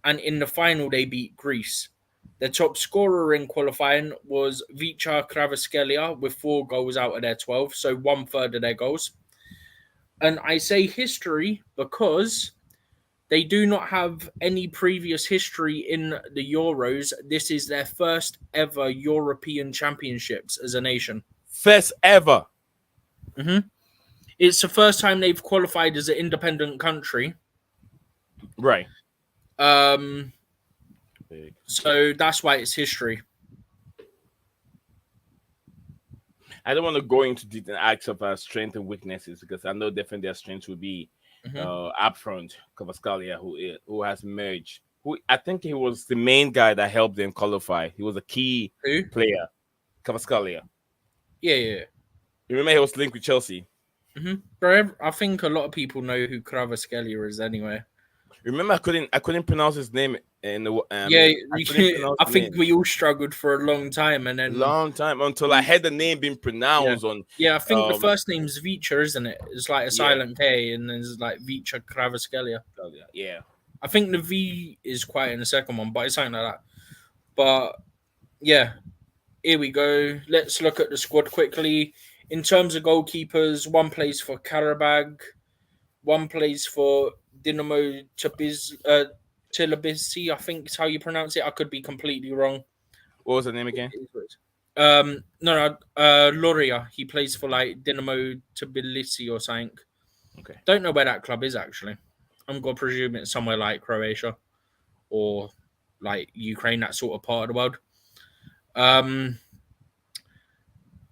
and in the final, they beat Greece. Their top scorer in qualifying was Vicha Kvaratskhelia with 4 goals out of their 12, so 1/3 of their goals. And I say history because they do not have any previous history in the Euros. This is their first ever European Championships as a nation. first ever. Mm-hmm. It's the first time they've qualified as an independent country. Right. So that's why it's history. I don't want to go into the acts of strength and weaknesses because I know definitely their strengths will be up front. Kvaratskhelia, who has merged, who I think he was the main guy that helped them qualify. He was a key Who? player. Kvaratskhelia. Yeah. You remember he was linked with Chelsea. Mm-hmm. I think a lot of people know who Kvaratskhelia is anyway. Remember, I couldn't pronounce his name in the I think we all struggled for a long time, and then long time until I had the name being pronounced on. Yeah, I think the first name's Vicha, isn't it? It's like a silent K, and there's like Vicha Kvaratskhelia. Yeah, I think the V is quiet in the second one, but it's something like that. But yeah, here we go. Let's look at the squad quickly. In terms of goalkeepers, one plays for Karabag, one plays for Dinamo Tbilisi, I think is how you pronounce it. I could be completely wrong. What was the name again? Loria. He plays for like Dinamo Tbilisi or something. Okay. Don't know where that club is actually. I'm gonna presume it's somewhere like Croatia or like Ukraine, that sort of part of the world.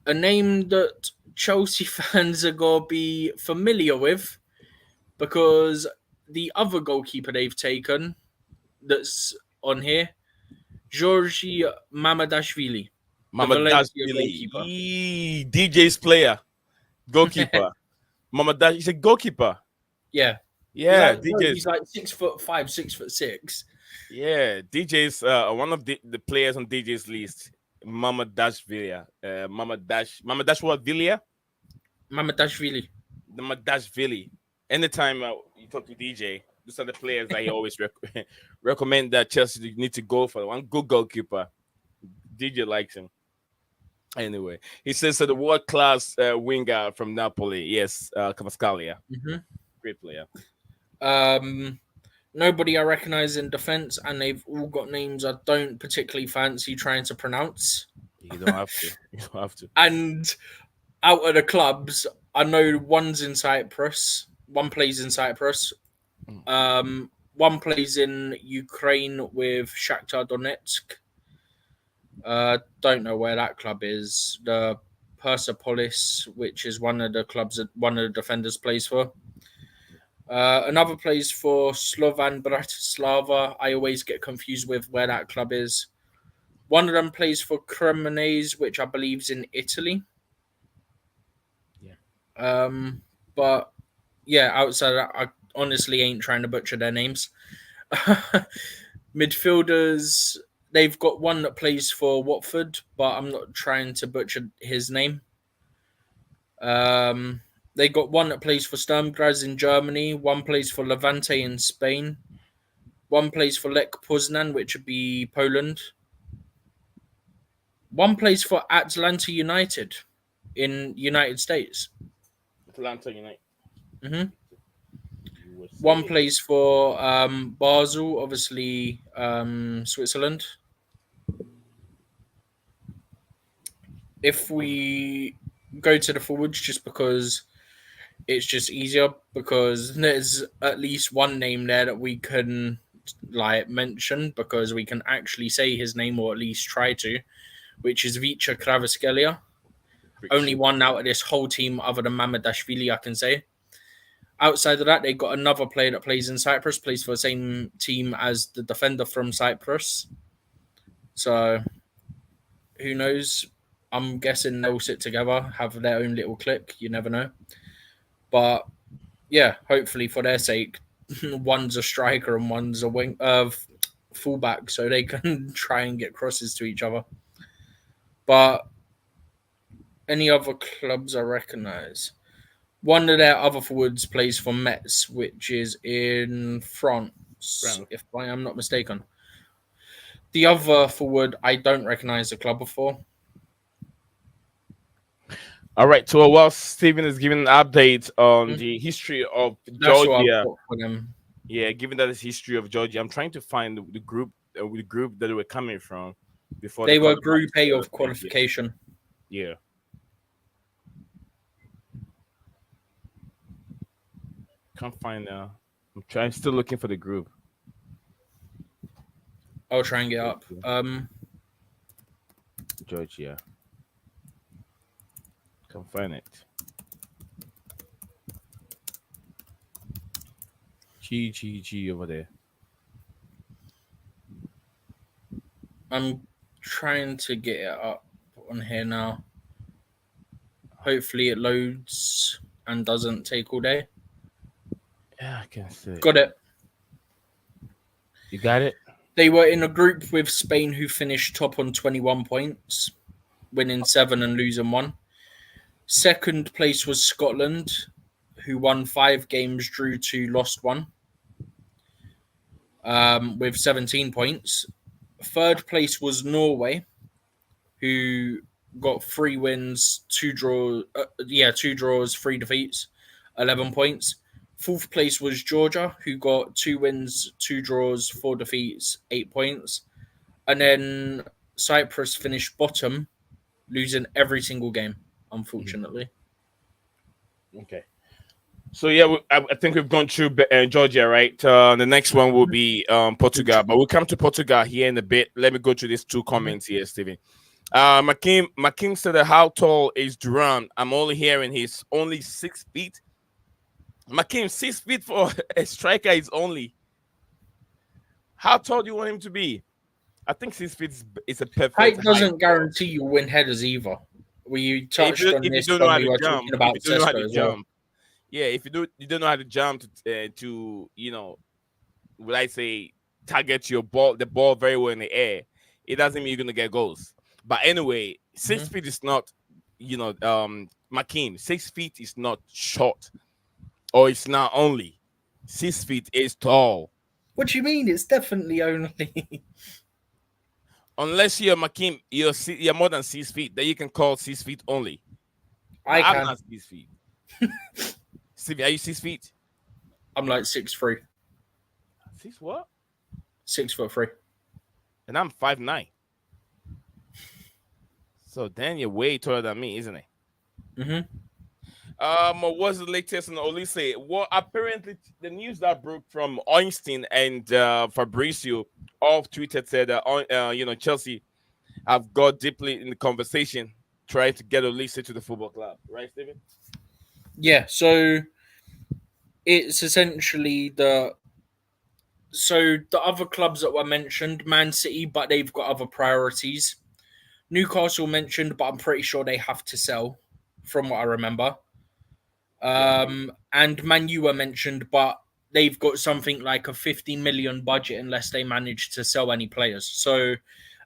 A name that Chelsea fans are gonna be familiar with because the other goalkeeper they've taken that's on here, Georgi Mamadashvili, the Valencia goalkeeper. Mamadashvili, DJ's player, goalkeeper. Mamadash, he's a goalkeeper. Yeah. Yeah, He's DJ's. like 6'5", 6'6". Yeah, DJ's one of the players on DJ's list. Mamadashvili. Mamadash what Vilia? Mamadashvili. Mamadashvili. Anytime you talk to DJ, these are the players that he always recommend that Chelsea need to go for. One good goalkeeper. DJ likes him. Anyway, he says the world class winger from Napoli. Yes, Kvaratskhelia. Mm-hmm. Great player. Nobody I recognize in defense, and they've all got names I don't particularly fancy trying to pronounce. You don't have to. You don't have to. And out of the clubs, I know one's in Cyprus. One plays in Cyprus. One plays in Ukraine with Shakhtar Donetsk. Don't know where that club is. The Persepolis, which is one of the clubs that one of the defenders plays for. Another plays for Slovan Bratislava. I always get confused with where that club is. One of them plays for Cremonese, which I believe is in Italy. Yeah. But yeah, outside of that, I honestly ain't trying to butcher their names. Midfielders, they've got one that plays for Watford, but I'm not trying to butcher his name. They got one that plays for Sturm Graz in Germany, one plays for Levante in Spain, one plays for Lech Poznan, which would be Poland. One plays for Atlanta United in United States. Atlanta United. Mm-hmm. One plays for Basel, obviously Switzerland. If we go to the forwards, just because it's just easier, because there's at least one name there that we can like mention, because we can actually say his name, or at least try to, which is Vicha Kvaratskhelia. Only one out of this whole team other than Mamadashvili, I can say. Outside of that, they got another player that plays in Cyprus, plays for the same team as the defender from Cyprus. So, who knows? I'm guessing they'll sit together, have their own little clique. You never know. But, yeah, hopefully for their sake, one's a striker and one's a wing fullback, so they can try and get crosses to each other. But any other clubs I recognise? One of their other forwards plays for Metz, which is in France, if I am not mistaken. The other forward, I don't recognise the club before. All right. So while Stephen is giving an update on the history of Georgia, yeah, given that it's history of Georgia, I'm trying to find the group that they were coming from before they were Group A of qualification. Yeah. Can't find now. I'm still looking for the group. I'll try and get up. Georgia. Can't find it. G over there. I'm trying to get it up on here now. Hopefully it loads and doesn't take all day. Yeah, I can see it. Got it. You got it? They were in a group with Spain, who finished top on 21 points, winning 7 and losing 1. Second place was Scotland, who won 5 games, drew 2, lost 1, with 17 points. Third place was Norway, who got 3 wins, 2 draws. 2 draws, 3 defeats, 11 points. Fourth place was Georgia, who got 2 wins, 2 draws, 4 defeats, 8 points. And then Cyprus finished bottom, losing every single game, unfortunately. Okay. So yeah, I think we've gone through Georgia, right? The next one will be Portugal, but we'll come to Portugal here in a bit. Let me go through these two comments here, Steven. Makim said that how tall is Duran? I'm only hearing he's only 6 feet. Makim, 6 feet for a striker is only. How tall do you want him to be? I think 6 feet is a perfect Height height. doesn't guarantee you win headers either. We touched on If you this don't know when how we to were jump, talking about if you don't know how Sesko to as well. jump, yeah, if you don't know how to jump to would I say target the ball very well in the air, it doesn't mean you're gonna get goals. But anyway, 6 feet is not, Makim, 6 feet is not short, or it's not only 6 feet is tall. What do you mean? It's definitely only. Unless you're Makim, you're more than 6 feet, then you can call 6 feet only. But I I'm can. not 6 feet. Stevie, are you 6 feet? I'm like 6'3". Six what? 6'3". And I'm 5'9". So then you're way taller than me, isn't it? What's the latest on Olise? Well, apparently the news that broke from Einstein and Fabrizio all tweeted said that Chelsea have got deeply in the conversation trying to get Olise to the football club, right, Stephen? Yeah, so it's essentially the other clubs that were mentioned, Man City, but they've got other priorities. Newcastle mentioned, but I'm pretty sure they have to sell, from what I remember. And Man U were mentioned, but they've got something like a 50 million budget unless they manage to sell any players. So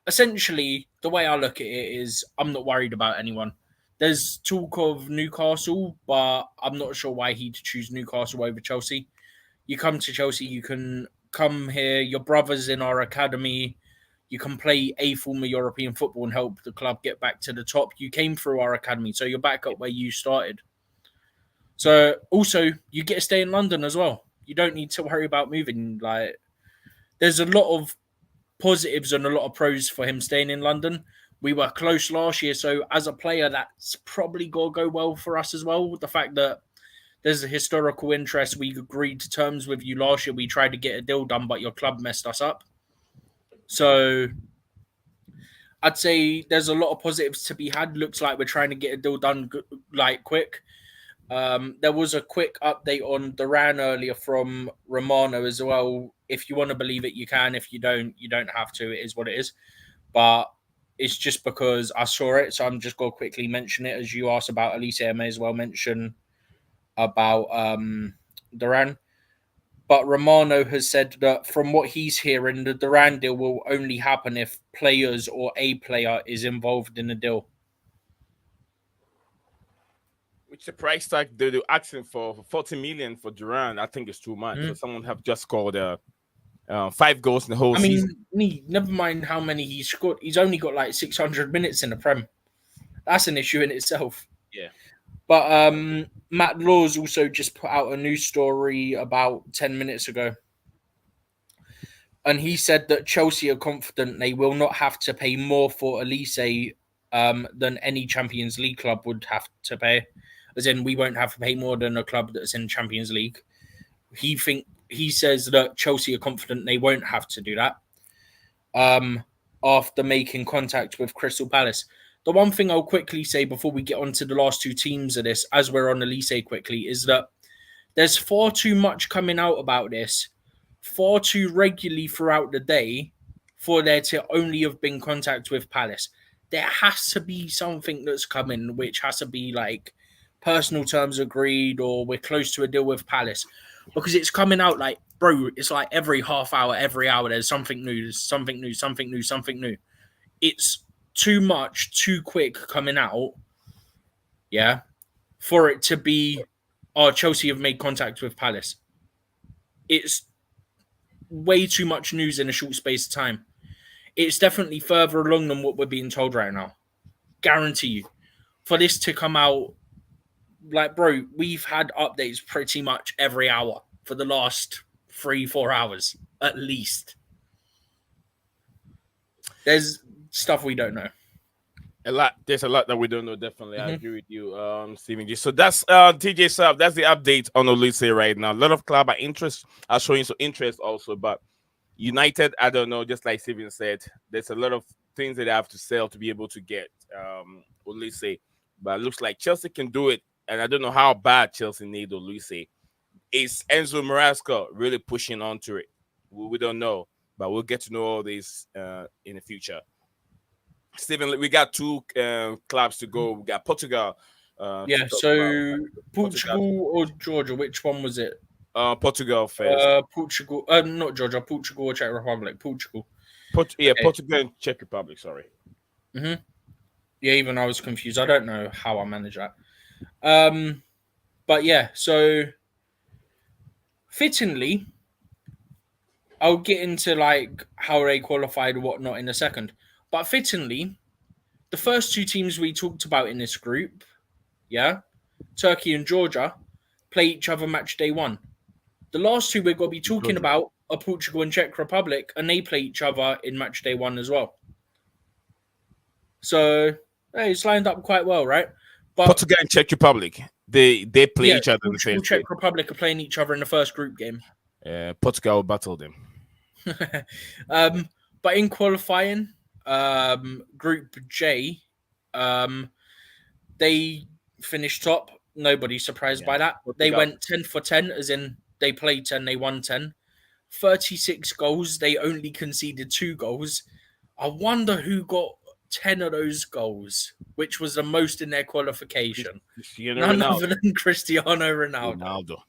essentially, the way I look at it is I'm not worried about anyone. There's talk of Newcastle, but I'm not sure why he'd choose Newcastle over Chelsea. You come to Chelsea, you can come here, your brother's in our academy, you can play a form of European football and help the club get back to the top. You came through our academy, so you're back up where you started. So also, you get to stay in London as well. You don't need to worry about moving. Like, there's a lot of positives and a lot of pros for him staying in London. We were close last year, so as a player, that's probably got to go well for us as well. With the fact that there's a historical interest, we agreed to terms with you last year. We tried to get a deal done, but your club messed us up. So I'd say there's a lot of positives to be had. Looks like we're trying to get a deal done like quick. There was a quick update on Duran earlier from Romano as well. If you want to believe it, you can. If you don't have to. It is what it is. But it's just because I saw it, so I'm just going to quickly mention it. As you asked about Elise, I may as well mention about Duran. But Romano has said that from what he's hearing, the Duran deal will only happen if players or a player is involved in the deal. Which the price tag they're asking for 40 million for Duran, I think it's too much for someone have just scored 5 goals in the whole season. Never mind how many he's scored. He's only got like 600 minutes in the Prem. That's an issue in itself. Yeah. But Matt Laws also just put out a news story about 10 minutes ago. And he said that Chelsea are confident they will not have to pay more for Elise than any Champions League club would have to pay. As in, we won't have to pay more than a club that's in Champions League. He says that Chelsea are confident they won't have to do that after making contact with Crystal Palace. The one thing I'll quickly say before we get on to the last two teams of this, as we're on Elise quickly, is that there's far too much coming out about this, far too regularly throughout the day for there to only have been contact with Palace. There has to be something that's coming, which has to be like personal terms agreed or we're close to a deal with Palace. Because it's coming out like, bro, it's like every half hour, every hour, there's something new, something new. It's too much, too quick coming out, yeah, for it to be, Chelsea have made contact with Palace. It's way too much news in a short space of time. It's definitely further along than what we're being told right now. guarantee you, for this to come out, like, bro, we've had updates pretty much every hour for the last 3-4 hours at least. There's stuff we don't know. There's a lot that we don't know. Definitely, I Mm-hmm. agree with you, Stephen G. So that's TJ Sub. That's the update on Olise right now. A lot of club are showing some interest also, but United, I don't know. Just like Stephen said, there's a lot of things that they have to sell to be able to get Olise. But it looks like Chelsea can do it, and I don't know how bad Chelsea need Olise. Is Enzo Maresca really pushing onto it? We don't know, but we'll get to know all this in the future. Stephen, we got two clubs to go. We got Portugal to Yeah, talk about. so Portugal, Portugal or Georgia, which one was it? Portugal first. Portugal, not Georgia, Portugal or Czech Republic. Portugal. Okay. Portugal and Czech Republic. Sorry. Yeah, even I was confused. I don't know how I manage that. But yeah, so fittingly, I'll get into like how they qualified and whatnot in a second. But fittingly, the first two teams we talked about in this group, yeah, Turkey and Georgia, play each other match day one. The last two we're going to be talking about are Portugal and Czech Republic, and they play each other in match day one as well. So hey, it's lined up quite well, right? But Portugal and Czech Republic, they play each other in the same. Portugal, Czech Republic are playing each other in the first group game. Portugal will battle them. But in qualifying, Group J, they finished top. Nobody's surprised by that. Portugal. They went 10 for 10, as in they played 10, they won 10. 36 goals. They only conceded 2 goals. I wonder who got 10 of those goals, which was the most in their qualification. None other than Cristiano Ronaldo.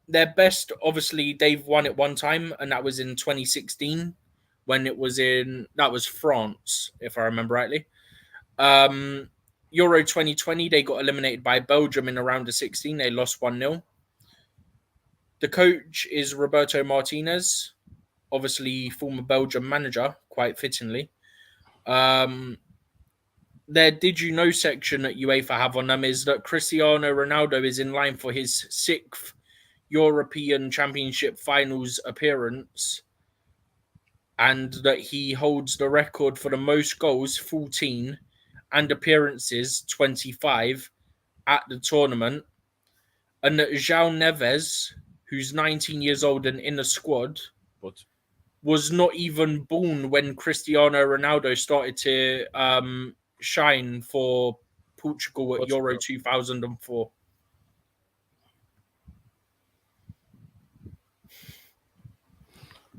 Their best, obviously, they've won it one time, and that was in 2016, when that was France, if I remember rightly. Euro 2020, they got eliminated by Belgium in the round of 16. They lost 1-0. The coach is Roberto Martinez, obviously former Belgium manager, quite fittingly. Their Did You Know section that UEFA have on them is that Cristiano Ronaldo is in line for his 6th European Championship finals appearance, and that he holds the record for the most goals, 14, and appearances, 25, at the tournament, and that João Neves, who's 19 years old and in the squad, was not even born when Cristiano Ronaldo started to shine for Portugal at Euro 2004.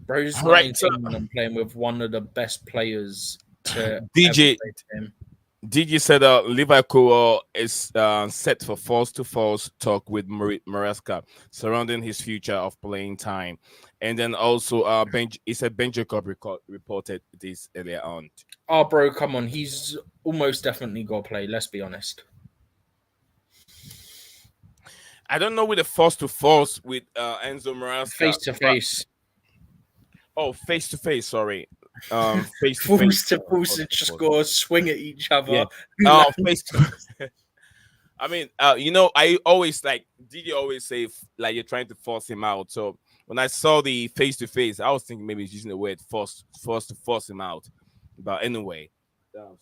Bro's 19 and playing with one of the best players to DJ. ever play to him. DJ said Liverpool is set for false-to-false talk with Maresca surrounding his future of playing time. And then also, he said Ben Jacob reported this earlier on. Oh, bro, come on. He's almost definitely got to play, let's be honest. I don't know with the false-to-false with Enzo Maresca. Face-to-face. Oh, face-to-face, sorry. False to false, just go swing at each other. Yeah. Oh, face to I mean, I always DJ always say like you're trying to force him out. So when I saw the face to face, I was thinking maybe he's using the word force to force him out. But anyway,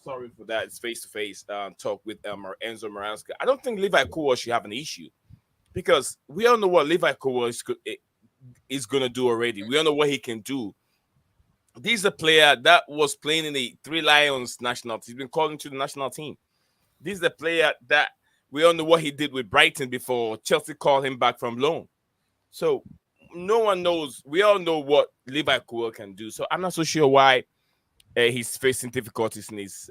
sorry for that. It's face to face talk with Enzo Maresca. I don't think Levi Kuwa should have an issue because we all know what Levi Kuwa is gonna do already. We all know what he can do. This is a player that was playing in the Three Lions national team. He's been called into the national team. This is a player that we all know what he did with Brighton before Chelsea called him back from loan. So no one knows. We all know what Levi Kuwa can do. So I'm not so sure why he's facing difficulties in his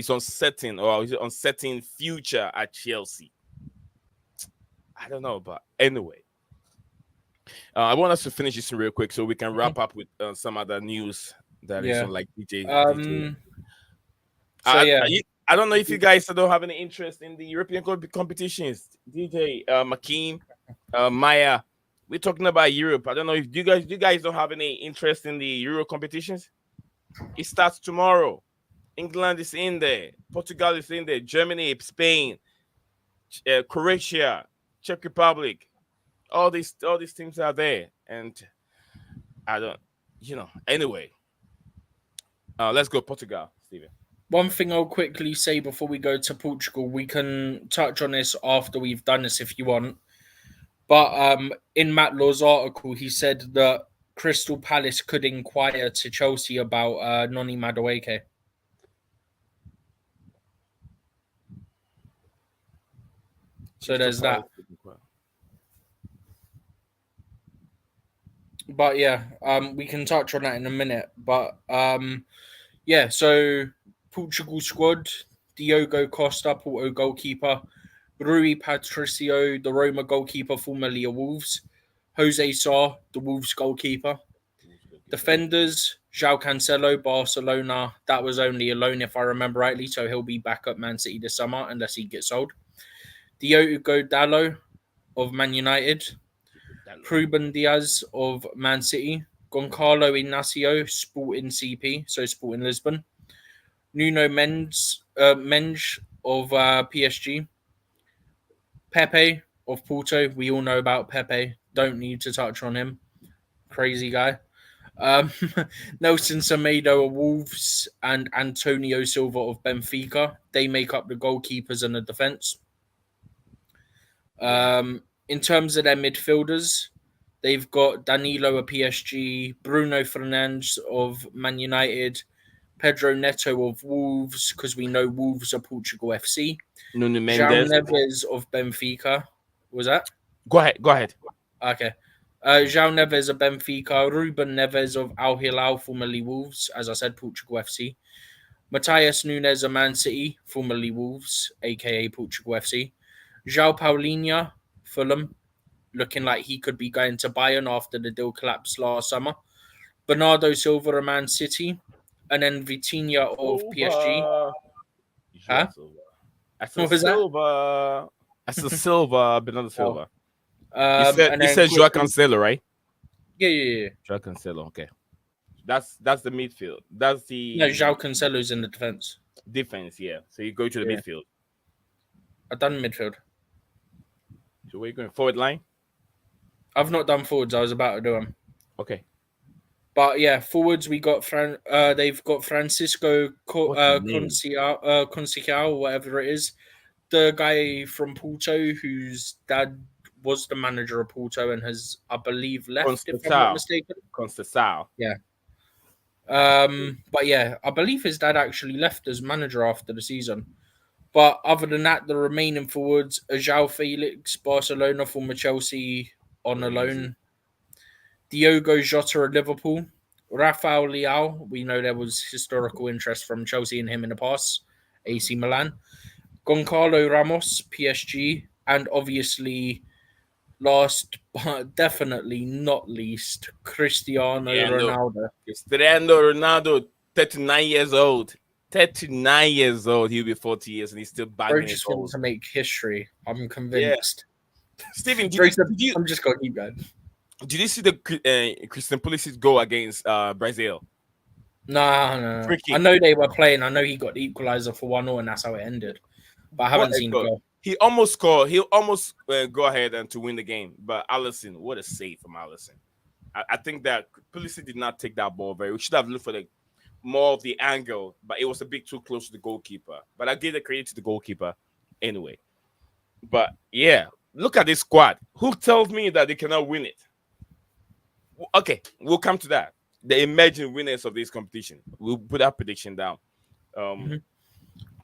uncertain future at Chelsea. I don't know, but anyway. I want us to finish this real quick so we can wrap up with some other news that is on like DJ. I don't know if you guys don't have any interest in the European competitions. DJ, Makeem, Maya, we're talking about Europe. I don't know if you guys don't have any interest in the Euro competitions. It starts tomorrow. England is in there. Portugal is in there. Germany, Spain, Croatia, Czech Republic. All these teams are there, and I don't, Anyway, let's go Portugal, Steven. One thing I'll quickly say before we go to Portugal, we can touch on this after we've done this if you want. But in Matt Law's article, he said that Crystal Palace could inquire to Chelsea about Noni Madueke. So there's that. But yeah, we can touch on that in a minute. But yeah, so Portugal squad, Diogo Costa, Porto goalkeeper, Rui Patricio, the Roma goalkeeper, formerly of Wolves, Jose Sarr, the Wolves goalkeeper. Defenders, João Cancelo, Barcelona. That was only a loan, if I remember rightly, so he'll be back at Man City this summer unless he gets sold. Diogo Dalot of Man United. Ruben Diaz of Man City. Goncalo Inacio, Sporting CP, so Sporting Lisbon. Nuno Mendes of PSG. Pepe of Porto. We all know about Pepe. Don't need to touch on him. Crazy guy. Nelson Semedo of Wolves and Antonio Silva of Benfica. They make up the goalkeepers and the defence. In terms of their midfielders, they've got Danilo of PSG, Bruno Fernandes of Man United, Pedro Neto of Wolves, because we know Wolves are Portugal FC. Nuno João Mendes. Neves of Benfica. Was that? Go ahead. Okay. João Neves of Benfica, Ruben Neves of Al Hilal, formerly Wolves, as I said, Portugal FC. Matheus Nunes of Man City, formerly Wolves, aka Portugal FC. João Paulinho, Fulham, looking like he could be going to Bayern after the deal collapsed last summer. Bernardo Silva of Man City, and then Vitinha of PSG. Huh? I said Silva. Bernardo Silva. You said João Cancelo, right? Yeah. João Cancelo, okay. That's the midfield. That's the João Cancelo's in the defense. Defense, yeah. So you go to the midfield. I've done midfield. So where are you going? Forward line? I've not done forwards. I was about to do them. Okay. But yeah, forwards we got they've got Francisco Conceição, whatever it is, the guy from Porto whose dad was the manager of Porto and has, I believe, left. If I'm not mistaken. Conceição. Yeah. But yeah, I believe his dad actually left as manager after the season. But other than that, the remaining forwards, João Felix, Barcelona, former Chelsea on a loan. Diogo Jota of Liverpool. Rafael Leao, we know there was historical interest from Chelsea and him in the past. AC Milan. Goncalo Ramos, PSG. And obviously, last but definitely not least, Cristiano Ronaldo. Cristiano Ronaldo, 39 years old. 39 years old. He'll be 40 years and he's still banging his goals. To make history. I'm convinced. Yeah. Steven, I'm just going to keep going. Did you see the Christian Pulisic goal against Brazil? No. I know they were playing. I know he got the equalizer for 1-0 and that's how it ended. But I haven't seen the goal. He almost scored. He'll almost go ahead and to win the game. But Alisson, what a save from Alisson. I think that Pulisic did not take that ball very. We should have looked for more of the angle, but it was a bit too close to the goalkeeper. But I give the credit to the goalkeeper anyway. But yeah, look at this squad. Who tells me that they cannot win it? Okay, we'll come to that. The emerging winners of this competition. We'll put our prediction down.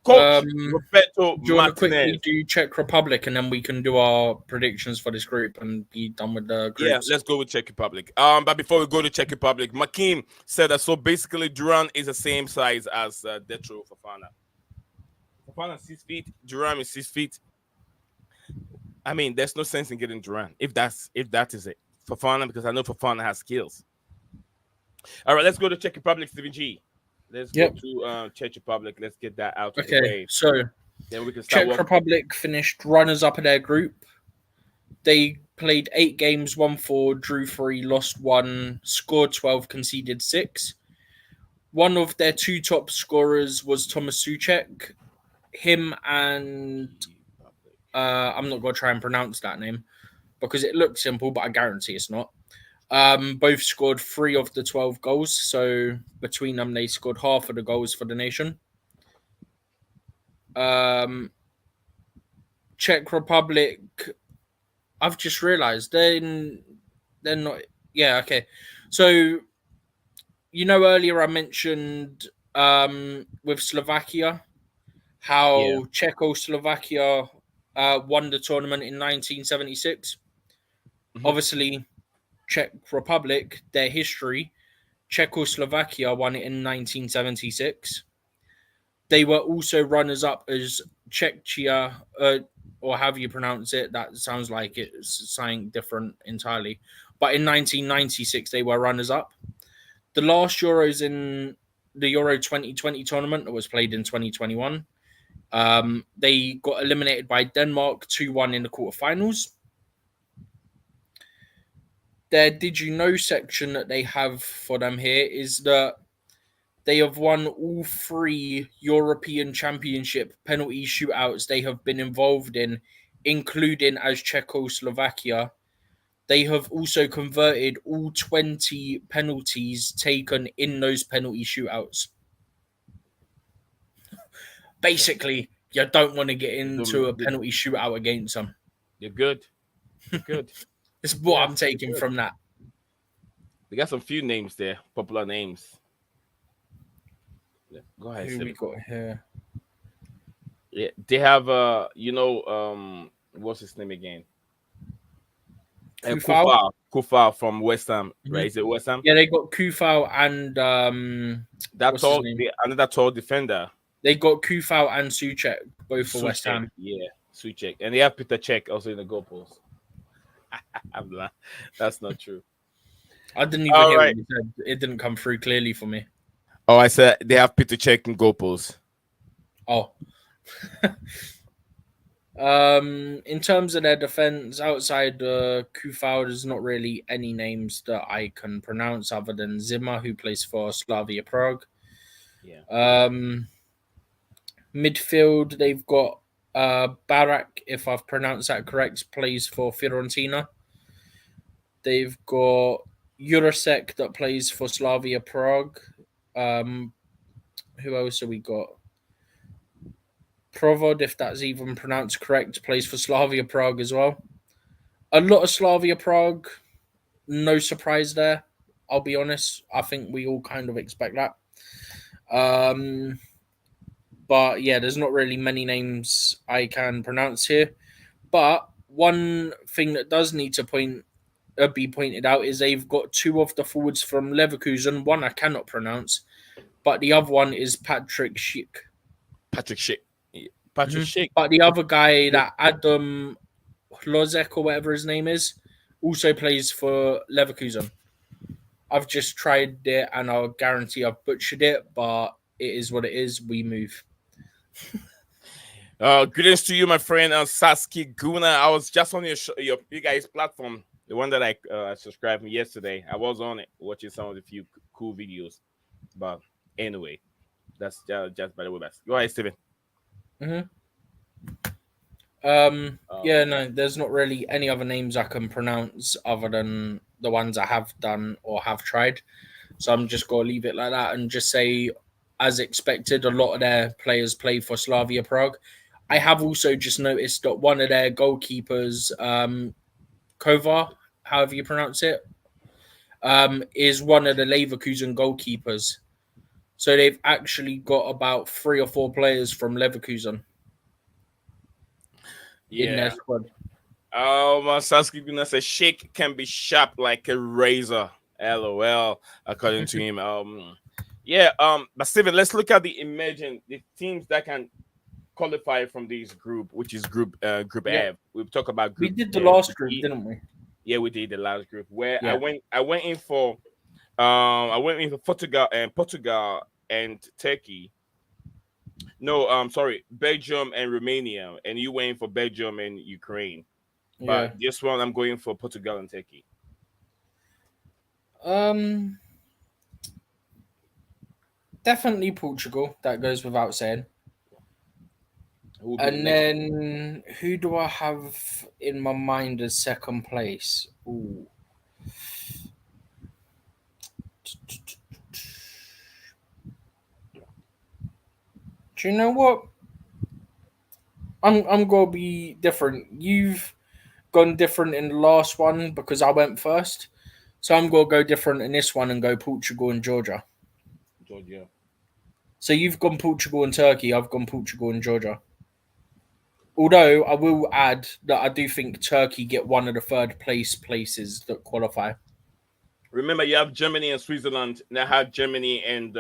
Coach Roberto do you want to quickly do Czech Republic and then we can do our predictions for this group and be done with the groups? Yeah, let's go with Czech Republic. But before we go to Czech Republic, Makim said that so basically Duran is the same size as Detro Fofana. Fofana 6 feet, Duran is 6 feet. I mean, there's no sense in getting Duran if that is it. Fofana, because I know Fofana has skills. All right, let's go to Czech Republic, Steven G. Let's go to Czech Republic. Let's get that out of the way. So then we can start. Czech Republic finished runners-up of their group. They played 8 games, won 4, drew 3, lost 1, scored 12, conceded 6. one of their two top scorers was Thomas Souček. Him and I'm not going to try and pronounce that name because it looks simple, but I guarantee it's not. Both scored 3 of the 12 goals, so between them they scored half of the goals for the nation. Czech Republic, I've just realised they're not. Yeah, okay. So earlier I mentioned with Slovakia how Czechoslovakia won the tournament in 1976. Mhm. Obviously, Czech Republic, their history, Czechoslovakia won it in 1976. They were also runners-up as Czechia, or however you pronounce it. That sounds like it's something different entirely. But in 1996, they were runners-up. The last Euros in the Euro 2020 tournament that was played in 2021, they got eliminated by Denmark 2-1 in the quarterfinals. Their Did You Know section that they have for them here is that they have won all 3 European Championship penalty shootouts they have been involved in, including as Czechoslovakia. They have also converted all 20 penalties taken in those penalty shootouts. Basically, you don't want to get into a penalty shootout against them. You're good. You're good. This is what Yeah, I'm taking good. from that. They got some few names there, popular names. Yeah, go ahead, Who we Steven. got here? Yeah, they have what's his name again? Kufau? Kufau from West Ham, right? Mhm. Is it West Ham? Yeah, they got Kufau and That what's his tall, name? another tall defender. They got Kufau and Souček, both for West Souček, Ham. yeah, Souček, and they have Peter Cech also in the goalpost. That's not true. I didn't even All hear right. what you said. It didn't come through clearly for me. Oh, I said they have Peter Cech in goalpost. Oh. In terms of their defense, outside Kufau, there's not really any names that I can pronounce other than Zimmer, who plays for Slavia Prague. Yeah. Midfield, they've got Barak, if I've pronounced that correct, plays for Fiorentina. They've got Jurasek that plays for Slavia Prague. Who else have we got? Provod, if that's even pronounced correct, plays for Slavia Prague as well. A lot of Slavia Prague, no surprise there. I'll be honest. I think we all kind of expect that. But yeah, there's not really many names I can pronounce here. But one thing that does need to be pointed out is they've got 2 of the forwards from Leverkusen. One I cannot pronounce, but the other one is Patrick Schick. Patrick Schick. Patrick Schick. But the other guy, that Adam Lozek or whatever his name is, also plays for Leverkusen. I've just tried it and I'll guarantee I've butchered it, but it is what it is. We move. Greetings to you, my friend Saski Guna. I was just on your you guys' platform, the one that I subscribed to yesterday. I was on it watching some of the few cool videos. But anyway, that's just by the way. Go ahead, Steven. Yeah, no, there's not really any other names I can pronounce other than the ones I have done or have tried. So I'm just going to leave it like that and just say, as expected, a lot of their players play for Slavia Prague. I have also just noticed that one of their goalkeepers, Kovar, however you pronounce it, is one of the Leverkusen goalkeepers. So they've actually got about 3 or 4 players from Leverkusen in their squad. Saski Guna says Shake can be sharp like a razor. LOL, according to him. But Steven, let's look at the teams that can qualify from this group, which is group F. We've talked about group. We did the last group, didn't we? Yeah, we did the last group where I went in for Portugal and Turkey. No, sorry, Belgium and Romania, and you went in for Belgium and Ukraine. But this one, I'm going for Portugal and Turkey. Definitely Portugal. That goes without saying. Who will be the And next one? then who do I have in my mind as second place? Ooh. Do you know what? I'm gonna be different. You've gone different in the last one because I went first. So I'm gonna go different in this one and go Portugal and Georgia. Georgia. So you've gone Portugal and Turkey. I've gone Portugal and Georgia. Although I will add that I do think Turkey get one of the third place places that qualify. Remember, you have Germany and Switzerland. Now have Germany and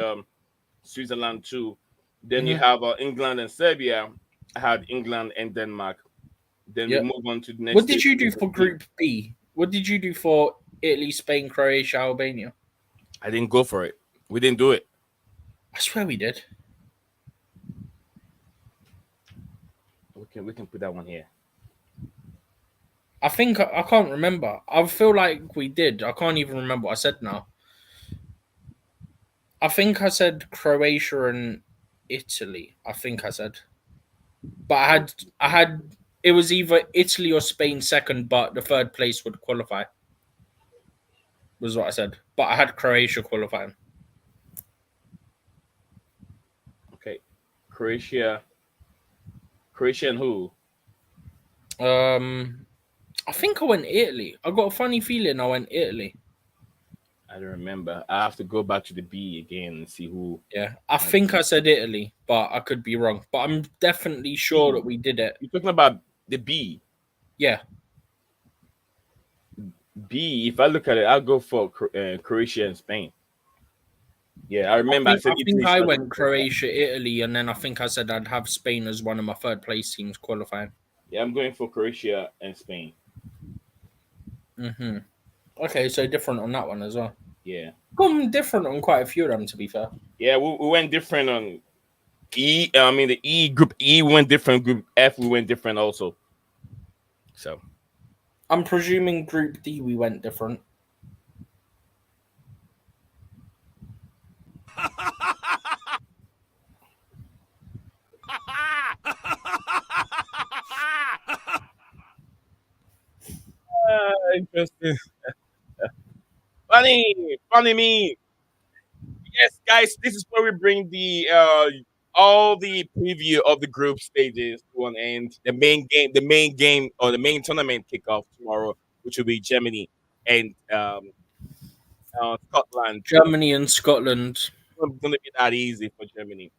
Switzerland too. Then you Mm-hmm. have England and Serbia. I had England and Denmark. Then we Yep. move on to the next What did stage. you do for Group B? What did you do for Italy, Spain, Croatia, Albania? I didn't go for it. We didn't do it. I swear we did. We can put that one here. I think I can't remember. I feel like we did. I can't even remember what I said now. I think I said Croatia and Italy. I think I said, but I had. It was either Italy or Spain second, but the third place would qualify. Was what I said. But I had Croatia qualifying. Okay, Croatia. Croatia and who? I think I went Italy. I got a funny feeling I went Italy. I don't remember. I have to go back to the B again and see who. Yeah, I think I said Italy, but I could be wrong. But I'm definitely sure that we did it. You're talking about the B. Yeah. B. If I look at it, I'll go for Croatia and Spain. Yeah, I remember. I said I think Italy. I Started went before that. Croatia, Italy, and then I think I said I'd have Spain as one of my third place teams qualifying. Yeah, I'm going for Croatia and Spain. Mm-hmm. Okay, so different on that one as well. Yeah. Gone different on quite a few of them, to be fair. Yeah, we went different on E. I mean, the E group E went different. Group F we went different also. So I'm presuming Group D we went different. interesting. Funny me. Yes, guys, this is where we bring the all the preview of the group stages to an end. The main game or the main tournament kickoff tomorrow, which will be Germany and Scotland. Germany and Scotland. It's not going to be that easy for Germany,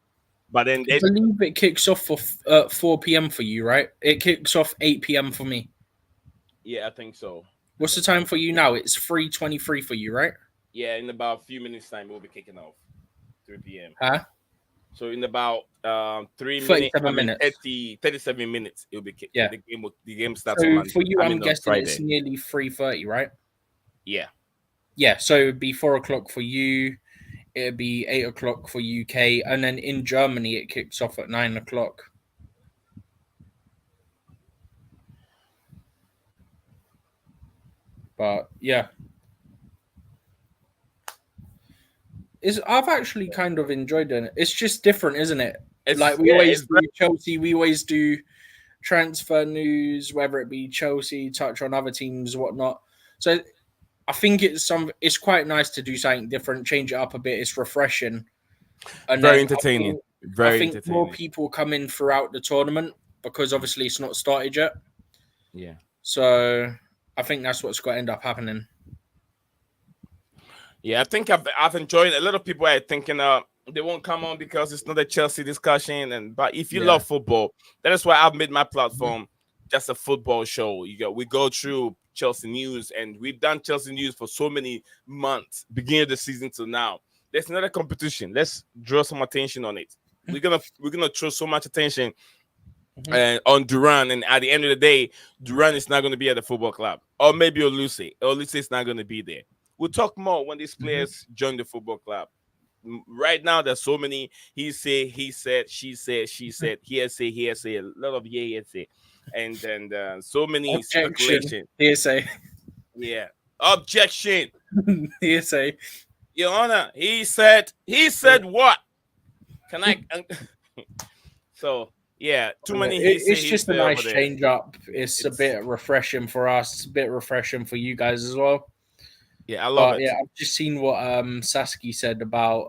but then I believe it kicks off for 4 p.m. for you, right? It kicks off 8 p.m. for me. yeah, I think so. What's the time for you now? It's 3:23 for you, right? Yeah, in about a few minutes time, we'll be kicking off 3 p.m. Huh? So in about 37 minutes. 37 minutes, it'll be kicked. Yeah. The game starts So on Monday. for you, I'm on guessing Friday. it's nearly 3:30, right? Yeah. Yeah, so it'd be 4 o'clock for you. It'd be 8 o'clock for UK, and then in Germany it kicks off at 9 o'clock. But yeah, I've actually kind of enjoyed it. It's just different, isn't it? Like we always do Chelsea, we always do transfer news, whether it be Chelsea, touch on other teams, whatnot. So I think it's quite nice to do something different, change it up a bit. It's refreshing. And very entertaining. I think more people come in throughout the tournament because obviously it's not started yet. Yeah. So I think that's what's going to end up happening. Yeah, I think I've enjoyed it. A lot of people are thinking they won't come on because it's not a Chelsea discussion. But if you love football, that is why I've made my platform just a football show. We go through Chelsea news, and we've done Chelsea news for so many months, beginning of the season till now. There's another competition. Let's draw some attention on it. We're gonna throw so much attention on Duran, and at the end of the day, Duran is not going to be at the football club, or maybe Oluse. Oluse is not going to be there. We'll talk more when these players join the football club. Right now, there's so many he said, she said, hearsay, a lot of hearsay, and then so many speculation. Hearsay. Yeah, objection. Hearsay. Your Honor, he said what? Can I? So yeah, too many he say It's he's just a there over nice there. change up. It's a It's bit refreshing for us, a bit refreshing for you guys as well. yeah, I love But it. yeah, I've just seen what Sasky said about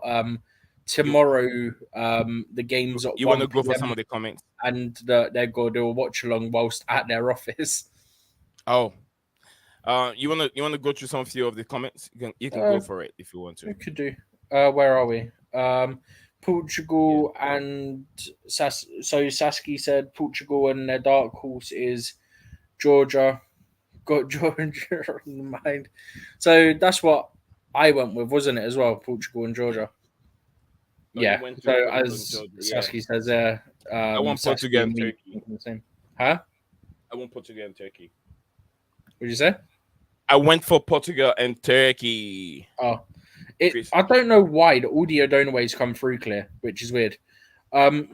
tomorrow. The games at You want to one go for some p.m. of the comments? and they're going to do a watch along whilst at their office. Oh, you wanna go through some few of the comments? You can go for it if you want to. We could do. Where are we? Yeah. Portugal and So Sasky said Portugal and their dark horse is Georgia. Got Georgia in mind. So that's what I went with, wasn't it, as well? Portugal and Georgia. Oh, you Yeah. went to So Portugal and as Georgia. Yeah. Sasky says, I want Sasky Portugal and and me Turkey. thinking the same. Huh? I want Portugal and Turkey. What did you say? I went for Portugal and Turkey. Oh, Chris, I don't know why the audio don't always come through clear, which is weird.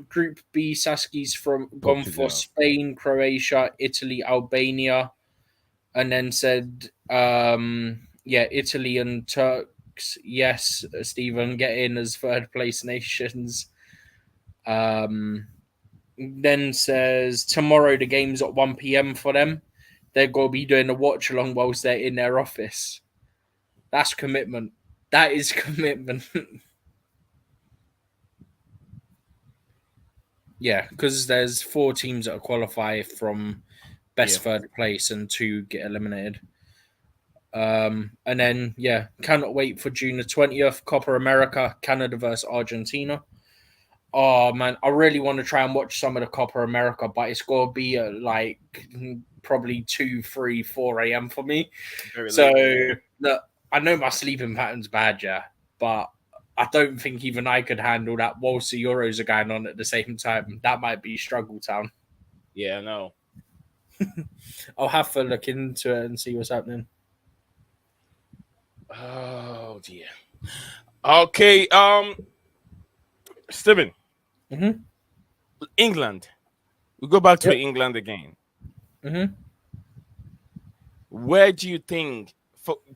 Group B, Sasky's from gone for Portugal. Spain, Croatia, Italy, Albania, and then said, yeah, Italy and Turks. Yes, Stephen, get in as third place nations. Then says tomorrow the game's at 1 p.m. for them. They're going to be doing a watch along whilst they're in their office. That's commitment. That is commitment. Yeah, because there's 4 teams that qualify from best Yeah. third place and 2 get eliminated. And then yeah, cannot wait for June the 20th, Copa America, Canada versus Argentina. Oh man, I really want to try and watch some of the Copa America, but it's got to be at like probably 2, 3, 4 a.m. for me. Very So late. look, I know my sleeping pattern's bad, yeah, but I don't think even I could handle that whilst the Euros are going on at the same time. That might be struggle town. Yeah, no. I'll have to look into it and see what's happening. Oh dear. Okay. Steven, Mm-hmm. England. We go back to Yep. England again. Mm-hmm. Where do you think?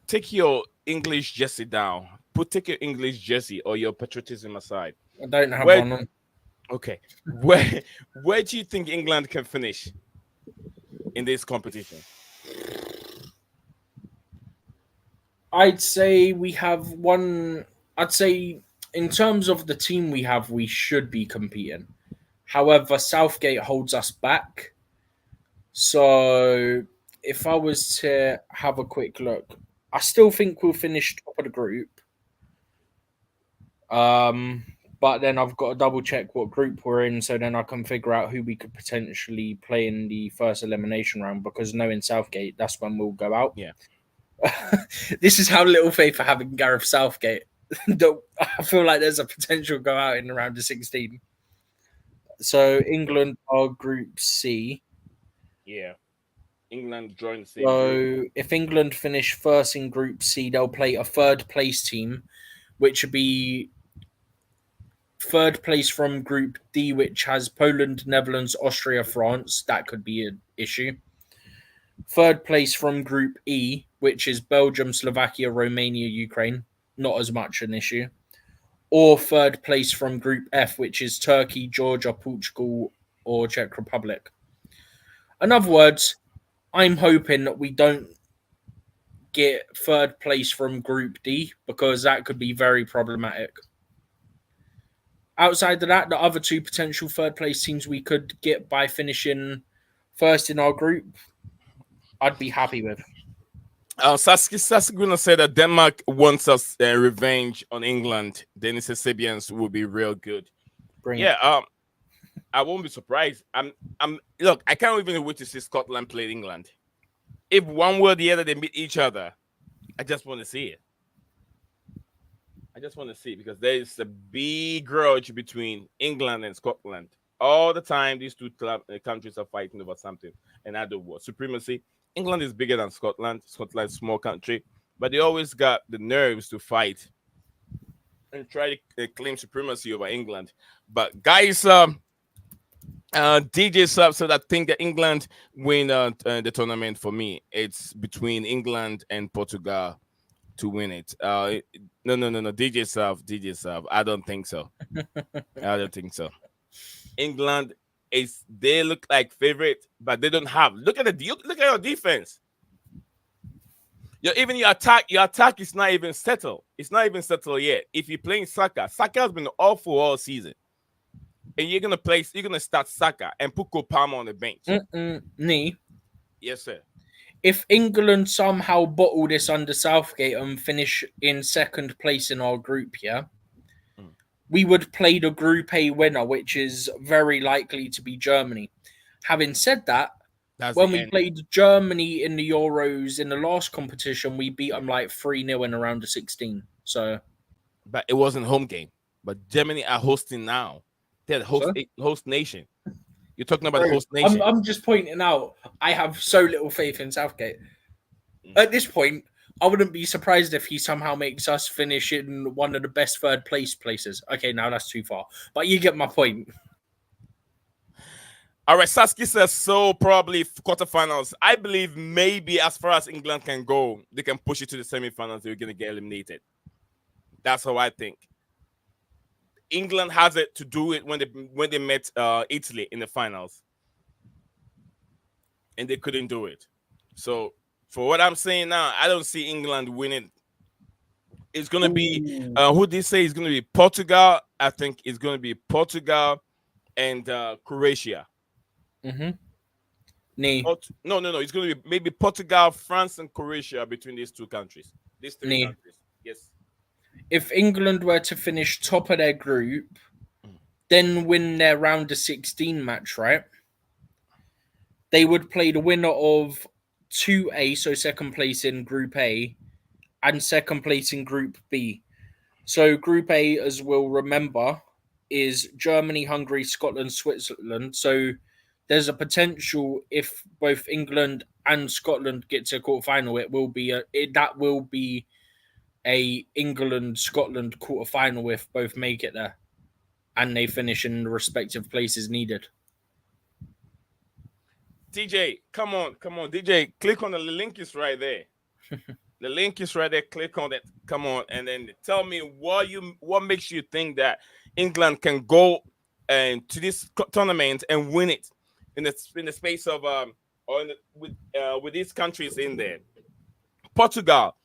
Take your English jersey down. Take your English jersey or your patriotism aside. I don't have Where? one on. Okay. Where do you think England can finish in this competition? I'd say we have one. I'd say in terms of the team we have, we should be competing. However, Southgate holds us back. So if I was to have a quick look, I still think we'll finish top of the group. But then I've got to double check what group we're in, so then I can figure out who we could potentially play in the first elimination round. Because knowing Southgate, that's when we'll go out. Yeah. This is how little faith I have in Gareth Southgate. I feel like there's a potential go out in the round of 16. So England are Group C. Yeah. England joined the same group. So if England finish first in Group C, they'll play a third place team, which would be third place from Group D, which has Poland, Netherlands, Austria, France. That could be an issue. Third place from Group E, which is Belgium, Slovakia, Romania, Ukraine. Not as much an issue. Or third place from Group F, which is Turkey, Georgia, Portugal, or Czech Republic. In other words, I'm hoping that we don't get third place from Group D because that could be very problematic. Outside of that, the other 2 potential third place teams we could get by finishing first in our group, I'd be happy with. Saskia gonna say that Denmark wants us revenge on England. Then he says Sabians will be real good. Bring Yeah. it. I won't be surprised. Look, I can't even wait to see Scotland play England. If one way or the other they meet each other, I just want to see it. I just want to see it because there is a big grudge between England and Scotland. All the time, these 2 countries are fighting over something. And I don't want supremacy. England is bigger than Scotland. Scotland's a small country, but they always got the nerves to fight and try to claim supremacy over England. But guys, DJ Sub said I think that England win the tournament for me. It's between England and Portugal to win it. No. DJ Self. I don't think so. I don't think so. England they look like favorite, but they don't have. Look at your defense. Even your attack is not even settled. It's not even settled yet. If you're playing Saka has been awful all season, and you're gonna start Saka and put Kopama on the bench. Nee. Yes, sir. If England somehow bottle this under Southgate and finish in second place in our group, we would play the Group A winner, which is very likely to be Germany. Having said that, when we played Germany in the Euros in the last competition, we beat them like 3-0 in around the 16. So, but it wasn't home game. But Germany are hosting now. They're host nation. You're talking about host nation. I'm just pointing out, I have so little faith in Southgate. At this point, I wouldn't be surprised if he somehow makes us finish in one of the best third places. Okay, now that's too far. But you get my point. All right, Saskia says so probably quarterfinals. I believe maybe as far as England can go, they can push it to the semifinals. They're going to get eliminated. That's how I think. England has it to do it when they met Italy in the finals, and they couldn't do it. So for what I'm saying now, I don't see England winning. It's going to be who did say it's going to be Portugal? I think it's going to be Portugal and Croatia. No. It's going to be maybe Portugal, France, and Croatia between these two countries. These three countries. Yes. If England were to finish top of their group, then win their round of 16 match, right? They would play the winner of 2A, so second place in Group A, and second place in Group B. So Group A, as we'll remember, is Germany, Hungary, Scotland, Switzerland. So there's a potential if both England and Scotland get to a quarterfinal, that will be a England-Scotland quarterfinal if both make it there and they finish in the respective places needed. DJ, come on. DJ, click on the link is right there. The link is right there. Click on it. Come on, and then tell me what makes you think that England can go to this tournament and win it in the space of with these countries in there. Portugal.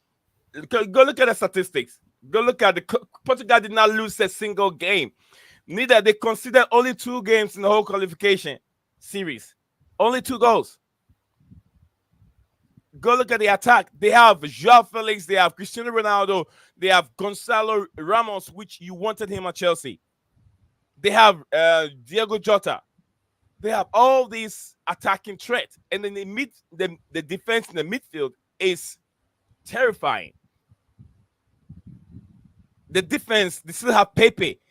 Go look at the statistics. Go look at Portugal did not lose a single game. Neither they considered only 2 games in the whole qualification series. Only 2 goals. Go look at the attack. They have João Felix. They have Cristiano Ronaldo. They have Gonzalo Ramos, which you wanted him at Chelsea. They have Diego Jota. They have all these attacking threats. And then the defense in the midfield is terrifying. The defense, they still have Pepe,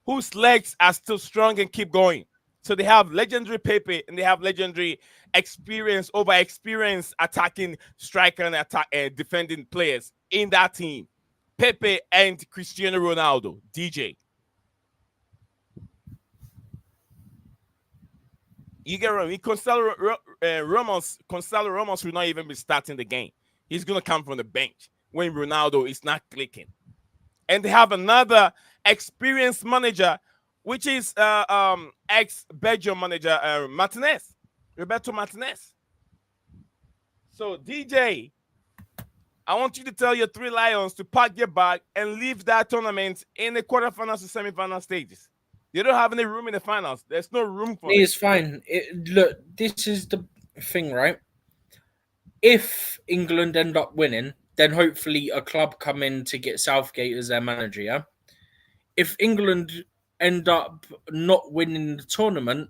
whose legs are still strong and keep going. So they have legendary Pepe and they have legendary experienced attacking striker and defending players in that team. Pepe and Cristiano Ronaldo. DJ. You get wrong. Gonzalo Ramos will not even be starting the game. He's going to come from the bench when Ronaldo is not clicking. And they have another experienced manager, which is ex-Belgium manager Roberto Martinez. So, DJ, I want you to tell your 3 Lions to pack your bag and leave that tournament in the quarterfinals to semifinal stages. They don't have any room in the finals. There's no room for it. It's fine. Look, this is the thing, right? If England end up winning, then hopefully a club come in to get Southgate as their manager, yeah? If England end up not winning the tournament,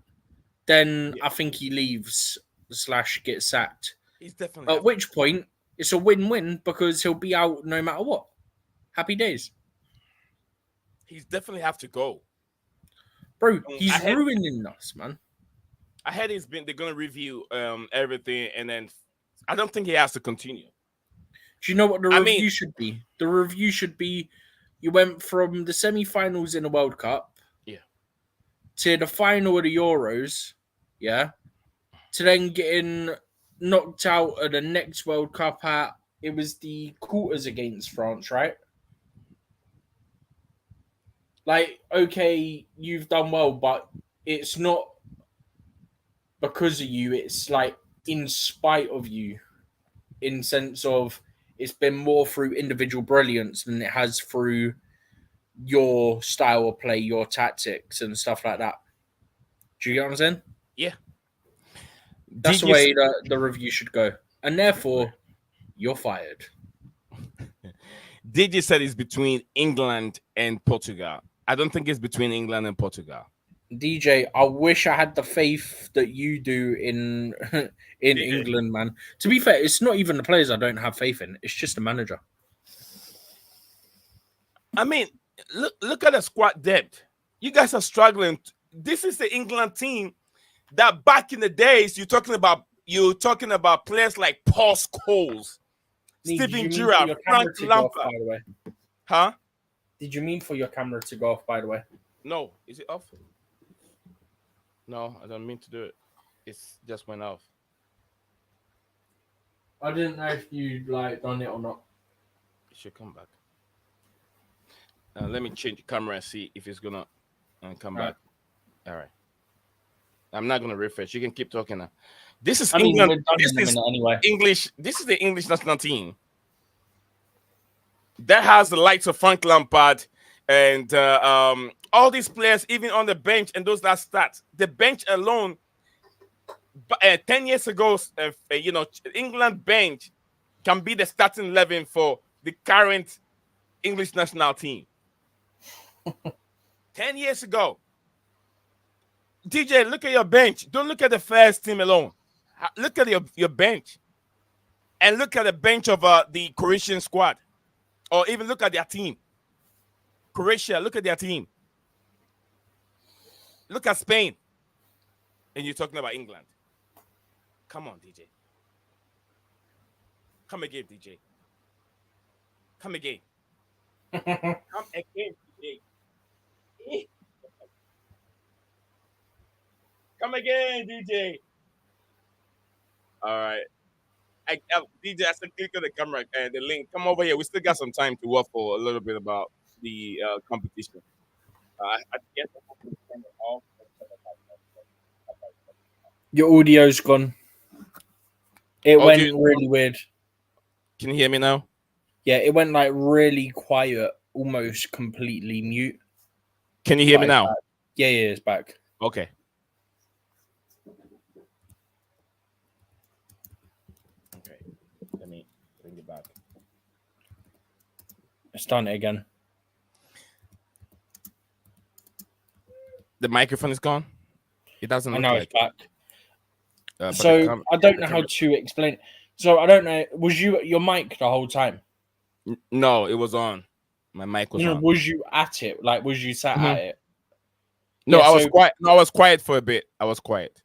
then I think he leaves / gets sacked. He's definitely At which point, it's a win-win because he'll be out no matter what. Happy days. He's definitely have to go. Bro, he's ruining us, man. I heard they're going to review everything, and then I don't think he has to continue. Do you know what the review should be? The review should be you went from the semi-finals in the World Cup to the final of the Euros, to then getting knocked out of the next World Cup at it was the quarters against France, right? Like, okay, you've done well, but it's not because of you. It's like in spite of you, in sense of it's been more through individual brilliance than it has through your style of play, your tactics, and stuff like that. Do you get what I'm saying? Yeah. That's Did the you? way the review should go. And therefore, you're fired. Did you said it's between England and Portugal? I don't think it's between England and Portugal. DJ, I wish I had the faith that you do in in DJ. England, man. To be fair, it's not even the players I don't have faith in. It's just the manager. I mean, look at the squad depth. You guys are struggling. This is the England team that back in the days you're talking about players like Paul Scholes, Steven Gerrard, Frank Lampard. By the way, Huh? did you mean for your camera to go off? By the way, No, is it off? No, I don't mean to do it. It's just went off. I didn't know if you like done it or not. It should come back. Let me change the camera and see if it's gonna come back. All right. I'm not gonna refresh. You can keep talking now. This is England. This is anyway. English. This is the English national team that has the likes of Frank Lampard and all these players, even on the bench, and those that start. The bench alone, 10 years ago, England bench can be the starting 11 for the current English national team. 10 years ago. DJ, look at your bench. Don't look at the first team alone. Look at your bench. And look at the bench of the Croatian squad. Or even look at their team. Croatia, look at their team. Look at Spain. And you're talking about England. Come on, DJ. Come again, DJ. Come again. Come again, DJ. Come again, DJ. All right. DJ, I said click on the camera and the link. Come over here. We still got some time to work for a little bit about the competition. I guess Your audio's gone. It went really weird. Can you hear me now? Yeah, it went like really quiet, almost completely mute. Can you hear me now? Yeah, it's back. Okay. Okay. Let me bring it back. Let's start it again. The microphone is gone? It doesn't look like it's back. So I don't know how to explain it. So I don't know. Was your mic the whole time? No, it was on. My mic was on. Was you at it? Like, was you sat at it? No, I was quiet. No, I was quiet for a bit. I was quiet.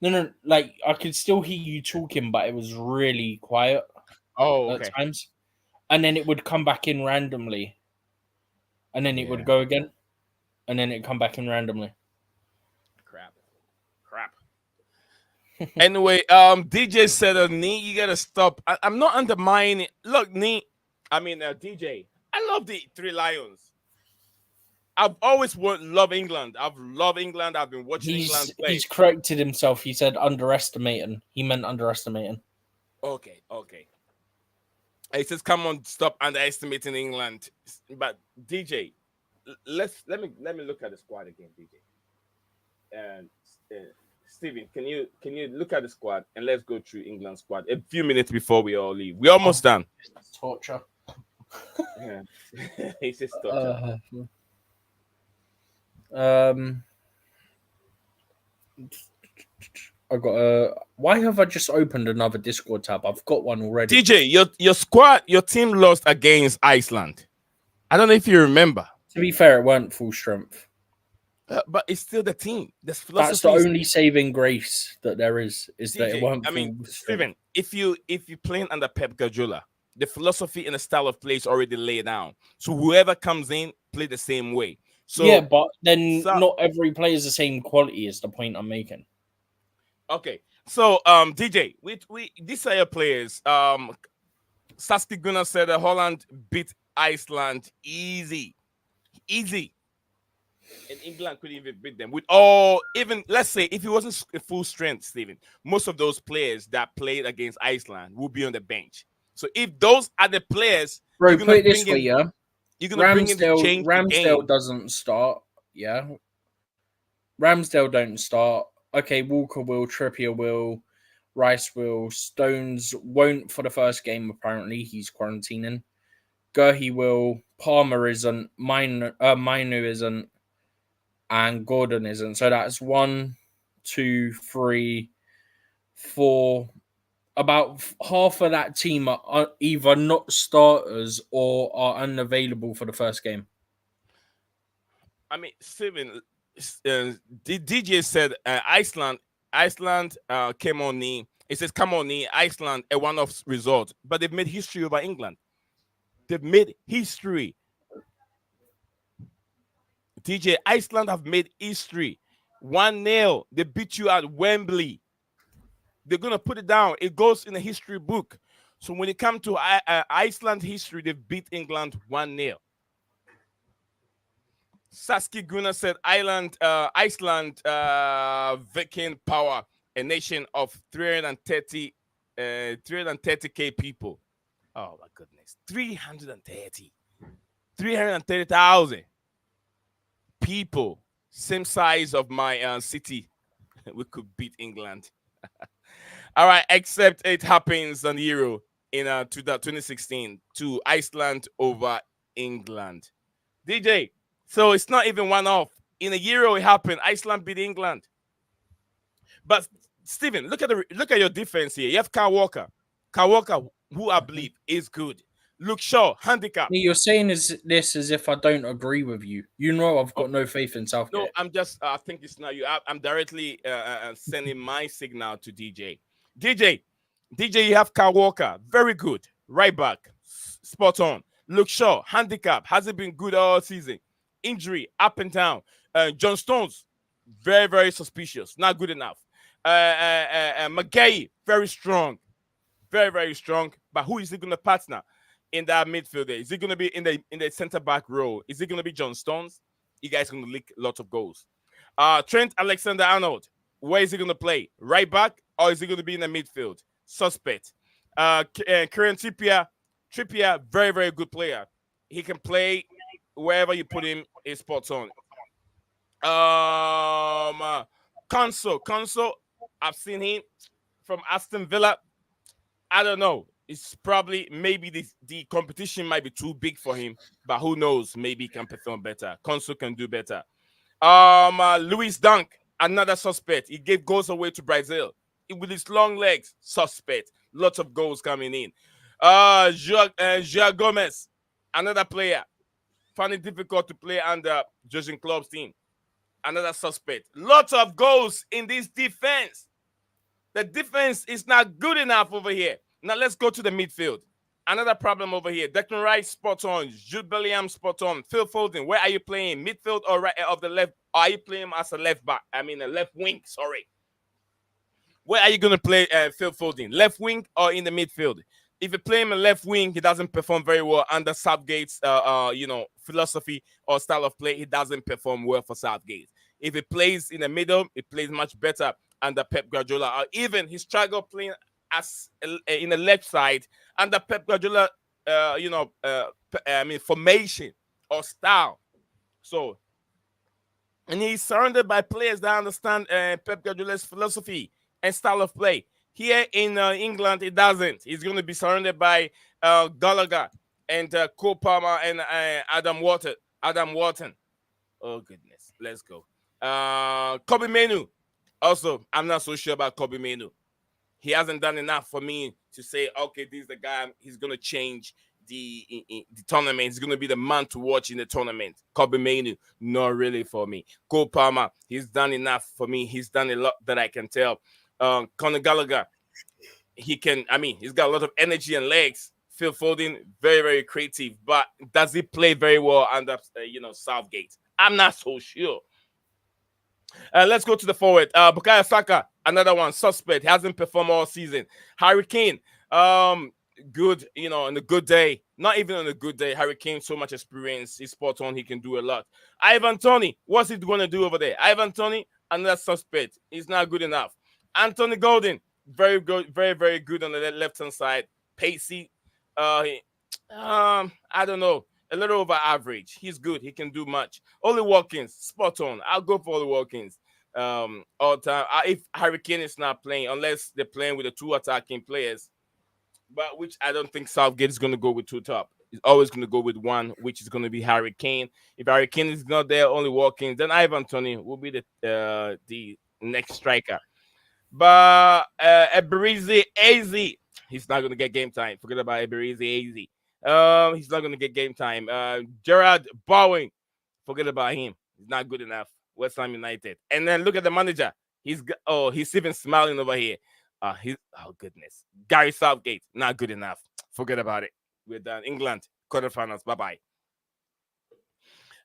No. Like, I could still hear you talking, but it was really quiet. Oh, okay. At times. And then it would come back in randomly. And then it would go again. And then it'd come back in randomly. Crap. Anyway, DJ said, Nee, you gotta stop. I'm not undermining. Look, Nee, DJ, I love the Three Lions. I've always loved England. I've loved England. I've been watching England play. He's corrected himself. He said underestimating. He meant underestimating. Okay. He says, come on, stop underestimating England. But DJ, let me look at the squad again, DJ. And Steven, can you look at the squad and let's go through England's squad a few minutes before we all leave. We're almost done. Torture. Yeah. He says torture. I got a. Why have I just opened another Discord tab? I've got one already. DJ, your squad, your team lost against Iceland. I don't know if you remember. To be fair, it weren't full strength. But it's still the team. That's the only saving grace that there is DJ, that it won't. Steven, if you playing under Pep Guardiola, the philosophy and the style of play is already laid down. So whoever comes in, play the same way. So yeah, but then not every player is the same quality. Is the point I'm making? Okay, so DJ, we these are your players. Saskia Gunnar said that Holland beat Iceland easy. Easy. And England couldn't even beat them with all, even let's say if it wasn't full strength, Stephen, most of those players that played against Iceland will be on the bench. So if those are the players, Bro, put it this way, yeah. you're gonna bring in to change the Ramsdale game. doesn't start, yeah. Ramsdale don't start. Okay, Walker will, Trippier will, Rice will, Stones won't for the first game. Apparently, he's quarantining. Gurhey will, Palmer isn't, Minu isn't, and Gordon isn't. So that's 1, 2, 3, 4. About half of that team are either not starters or are unavailable for the first game. I mean, Steven, DJ said Iceland came on the. It says come on the Iceland a one-off result, but they've made history over England. They've made history. DJ, Iceland have made history. 1-0. They beat you at Wembley. They're going to put it down. It goes in a history book. So when it comes to Iceland history, they've beat England 1-0. Saskia Gunnar said Iceland, Viking power, a nation of 330k people. Oh my goodness. 330,000 people, same size of my city. We could beat England. All right, except it happens on the Euro in 2016 to Iceland over England. DJ, so it's not even one off. In a Euro, it happened. Iceland beat England. But Stephen, look at your defense here. You have Kyle Walker, who I believe is good. Luke Shaw, handicap. You're saying this as if I don't agree with you. You know I've got no faith in Southgate. No, I'm just. I think it's now you. I'm directly sending my signal to DJ. DJ, you have Kyle Walker, very good. Right back, spot on. Luke Shaw, handicap, hasn't been good all season. Injury, up and down. John Stones, very, very suspicious. Not good enough. Mykhailo, very strong. Very, very strong. But who is he going to partner in that midfield? Is he going to be in the center back role? Is it going to be John Stones? You guys going to lick lots of goals. Trent Alexander-Arnold, where is he going to play? Right back, or is he going to be in the midfield? Suspect. Kieran Trippier, very, very good player. He can play wherever you put him, is spot on. Conso, I've seen him from Aston Villa. I don't know. It's probably maybe the competition might be too big for him, but who knows? Maybe he can perform better. Conso can do better. Luis Dunk, another suspect. He gave goals away to Brazil with his long legs. Suspect. Lots of goals coming in. Joao Gomez, another player. Found it difficult to play under Jurgen Klopp's team. Another suspect. Lots of goals in this defense. The defense is not good enough over here. Now let's go to the midfield. Another problem over here. Declan Rice, spot on. Jude Bellingham, spot on. Phil Foden, where are you playing? Midfield or right of the left? Or are you playing as a left back? I mean, a left wing, sorry. Where are you going to play Phil Foden? Left wing or in the midfield? If you play him in left wing, he doesn't perform very well under Southgate's, philosophy or style of play. He doesn't perform well for Southgate. If he plays in the middle, he plays much better under Pep Guardiola. Or even he struggled playing as in the left side under Pep Guardiola, formation or style. So, and he's surrounded by players that understand Pep Guardiola's philosophy and style of play. Here in England, it doesn't. He's going to be surrounded by Gallagher and Cole Palmer and Adam Wharton. Oh, goodness. Let's go. Kobe Menu. Also, I'm not so sure about Kobe Menu. He hasn't done enough for me to say, okay, this is the guy. He's going to change the tournament. He's going to be the man to watch in the tournament. Kobe Menu, not really for me. Cole Palmer, he's done enough for me. He's done a lot that I can tell. Conor Gallagher, he's got a lot of energy and legs. Phil Foden, very, very creative, but does he play very well under, Southgate? I'm not so sure. Let's go to the forward. Bukayo Saka, another one, suspect. He hasn't performed all season. Harry Kane, good, on a good day. Not even on a good day. Harry Kane, so much experience. He's spot on. He can do a lot. Ivan Toney, what's he going to do over there? Ivan Toney, another suspect. He's not good enough. Anthony Golden, very good, very, very good on the left-hand side. Pacey, I don't know, a little over average. He's good. He can do much. Ollie Watkins, spot on. I'll go for Ollie Watkins. All time. If Harry Kane is not playing, unless they're playing with the two attacking players, but which I don't think Southgate is going to go with two top. He's always going to go with one, which is going to be Harry Kane. If Harry Kane is not there, only Watkins, then Ivan Toney will be the next striker. But Eberize Eze, he's not going to get game time. Forget about Eberize Eze. He's not going to get game time. Gerard Bowen, forget about him. He's not good enough. West Ham United. And then look at the manager. He's even smiling over here. Oh goodness. Gary Southgate, not good enough. Forget about it. We're done. England quarterfinals. Bye bye.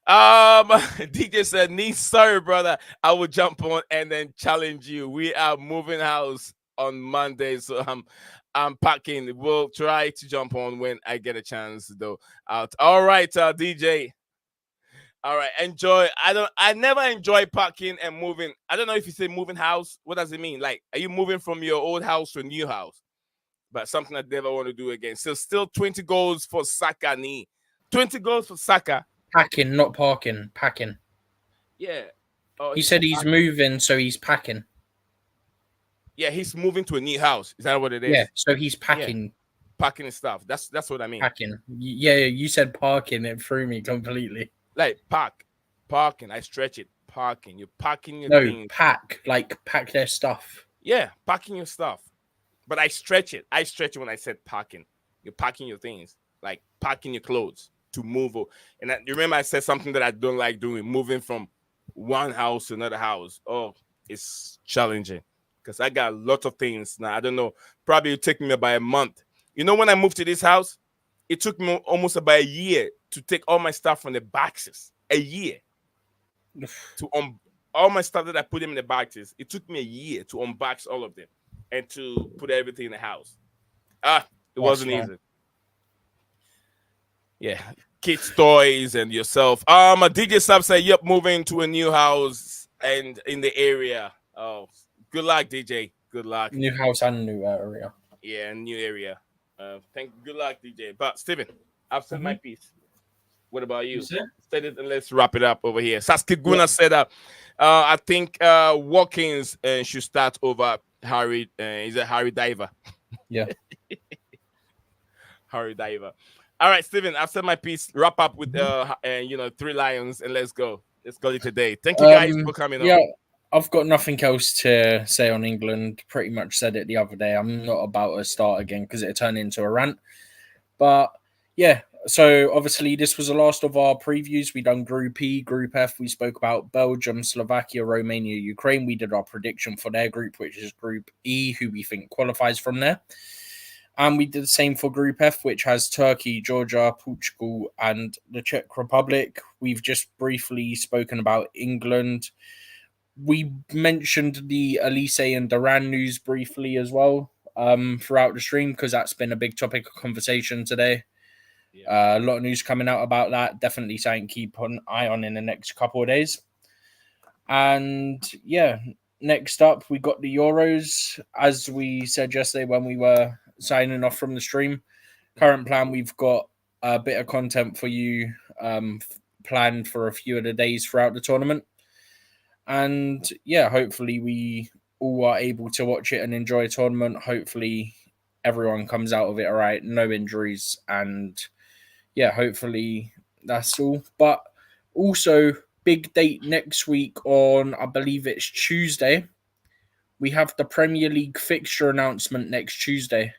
DJ said, sorry, brother. I will jump on and then challenge you. We are moving house on Monday, so I'm packing. We'll try to jump on when I get a chance, though. Out. All right, DJ. All right, enjoy. I never enjoy packing and moving. I don't know if you say moving house. What does it mean? Like, are you moving from your old house to a new house? But something I never want to do again. So still 20 goals for Saka. 20 goals for Saka. Packing, not parking. Packing. Yeah. He said he's moving, so he's packing. Yeah, he's moving to a new house. Is that what it is? Yeah, so he's packing. Yeah. Packing his stuff. That's what I mean. Packing. Yeah, you said parking. It threw me completely. Like parking. I stretch it. Parking. You're packing your things. No, pack. Like pack their stuff. Yeah, packing your stuff. But I stretch it. I stretch it when I said packing. You're packing your things. Like packing your clothes to move. And you remember I said something that I don't like doing, moving from one house to another house. Oh, it's challenging because I got a lot of things now. I don't know. Probably it'll take me about a month. When I moved to this house, it took me almost about a year to take all my stuff from the boxes. A year. To all my stuff that I put in the boxes. It took me a year to unbox all of them and to put everything in the house. It wasn't easy. Yeah, kids' toys and yourself. A DJ Sub said, "Yep, moving to a new house and in the area." Oh, good luck, DJ. Good luck. New house and new area. Yeah, new area. Good luck, DJ. But Steven, I've said my piece. What about you? Said it, and let's wrap it up over here. Sasuke Guna said that I think Watkins should start over Harry. Is it Harry Diver? Yeah. Harry Diver. All right, Steven, I've said my piece. Wrap up with 3 Lions and let's go. Let's call it today. Thank you guys for coming on. Yeah, I've got nothing else to say on England. Pretty much said it the other day. I'm not about to start again because it turned into a rant. But yeah, so obviously this was the last of our previews. We done Group E, Group F. We spoke about Belgium, Slovakia, Romania, Ukraine. We did our prediction for their group, which is Group E, who we think qualifies from there. And we did the same for Group F, which has Turkey, Georgia, Portugal, and the Czech Republic. We've just briefly spoken about England. We mentioned the Elise and Duran news briefly as well throughout the stream because that's been a big topic of conversation today. Yeah. A lot of news coming out about that. Definitely something to keep an eye on in the next couple of days. And yeah, next up, we got the Euros. As we said yesterday when we were signing off from the stream, current plan, we've got a bit of content for you planned for a few of the days throughout the tournament. And yeah, hopefully we all are able to watch it and enjoy a tournament. Hopefully everyone comes out of it all right, no injuries, and yeah, hopefully that's all. But also, big date next week on, I believe it's Tuesday. We have the Premier League fixture announcement next Tuesday.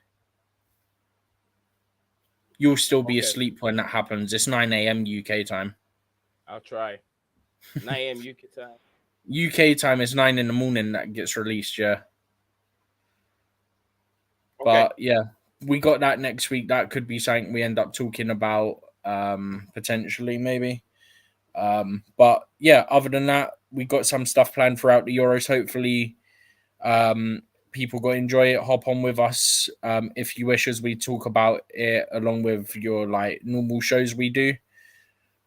You'll still be asleep when that happens. It's 9 a.m. UK time. I'll try. 9 a.m. UK time. UK time is 9 in the morning that gets released, yeah. Okay. But yeah, we got that next week. That could be something we end up talking about potentially, maybe. But yeah, other than that, we got some stuff planned throughout the Euros. Hopefully, people got to enjoy it. Hop on with us if you wish, as we talk about it along with your like normal shows we do.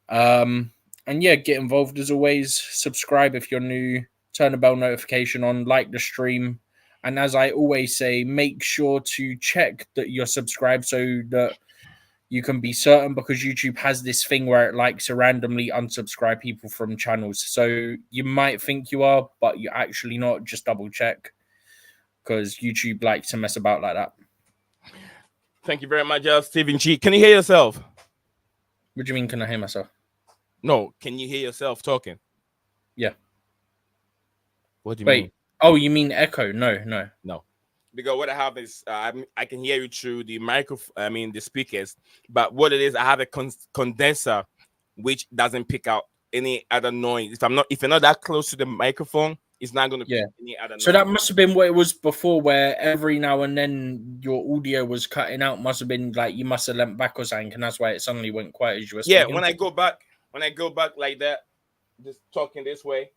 And yeah, get involved as always. Subscribe if you're new. Turn the bell notification on. Like the stream. And as I always say, make sure to check that you're subscribed so that you can be certain, because YouTube has this thing where it likes to randomly unsubscribe people from channels. So you might think you are, but you're actually not. Just double check, because YouTube likes to mess about like that. Thank you very much, Stephen G. Can you hear yourself? What do you mean, can I hear myself? No, can you hear yourself talking? Yeah. What do you Wait. mean? Oh, you mean echo? No. Because what I have is I can hear you through the microphone. I mean the speakers, but what it is, I have a condenser which doesn't pick out any other noise. If you're not that close to the microphone, it's not going to pick any other noise. So that must have been what it was before, where every now and then your audio was cutting out. Must have been like you must have leant back or something, and that's why it suddenly went quiet as you were speaking. Yeah, when I go back like that, just talking this way.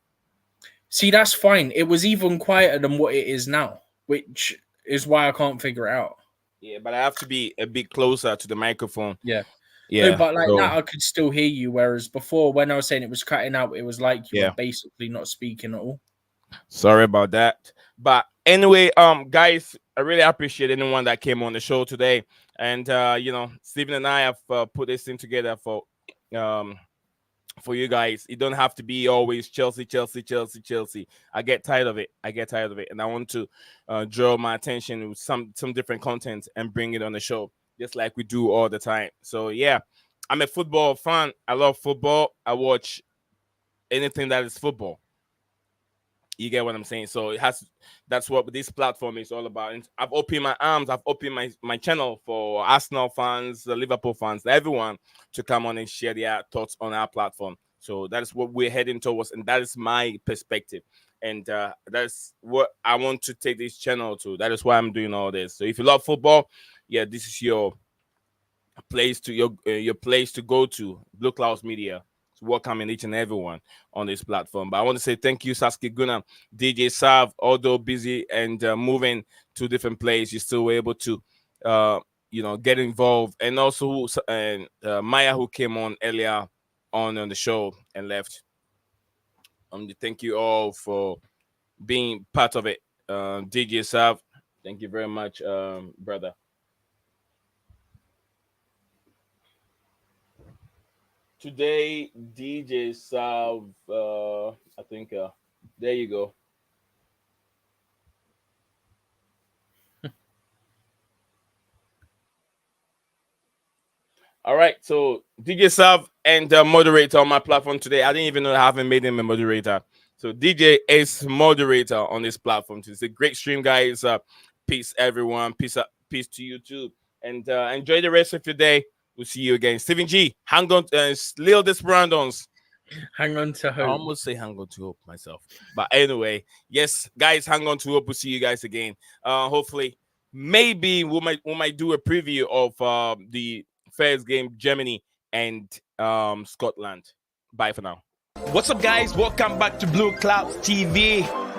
See, that's fine. It was even quieter than what it is now, which is why I can't figure it out. Yeah, but I have to be a bit closer to the microphone. Yeah. Yeah. No, but like that, I could still hear you. Whereas before, when I was saying it was cutting out, it was like you were basically not speaking at all. Sorry about that. But anyway, guys, I really appreciate anyone that came on the show today. And Stephen and I have put this thing together for you guys. It don't have to be always Chelsea. I get tired of it. And I want to draw my attention with some different content and bring it on the show, just like we do all the time. So yeah, I'm a football fan. I love football. I watch anything that is football. You get what I'm saying? So that's what this platform is all about. And I've opened my arms. I've opened my channel for Arsenal fans, Liverpool fans, everyone to come on and share their thoughts on our platform. So that is what we're heading towards. And that is my perspective. And that's what I want to take this channel to. That is why I'm doing all this. So if you love football, yeah, this is your place to your place to go to. Blueclouds Media. Welcoming each and everyone on this platform. But I want to say thank you, Sasuke Guna, DJ Sav, although busy and moving to different places, you're still able to, get involved. And also, Maya, who came on earlier on the show and left. Thank you all for being part of it. DJ Sav, thank you very much, brother. Today, DJ Sav, I think, there you go. All right, so DJ Sav and moderator on my platform today. I didn't even know I haven't made him a moderator. So DJ is moderator on this platform. It's a great stream, guys. Peace, everyone. Peace to you too. And enjoy the rest of your day. We'll see you again. Stephen G, hang on, Lil Desperandons. Hang on to hope. I almost say hang on to hope myself. But anyway, yes, guys, hang on to hope. We'll see you guys again. Hopefully, maybe we might do a preview of the first game, Germany and Scotland. Bye for now. What's up, guys? Welcome back to Blueclouds TV.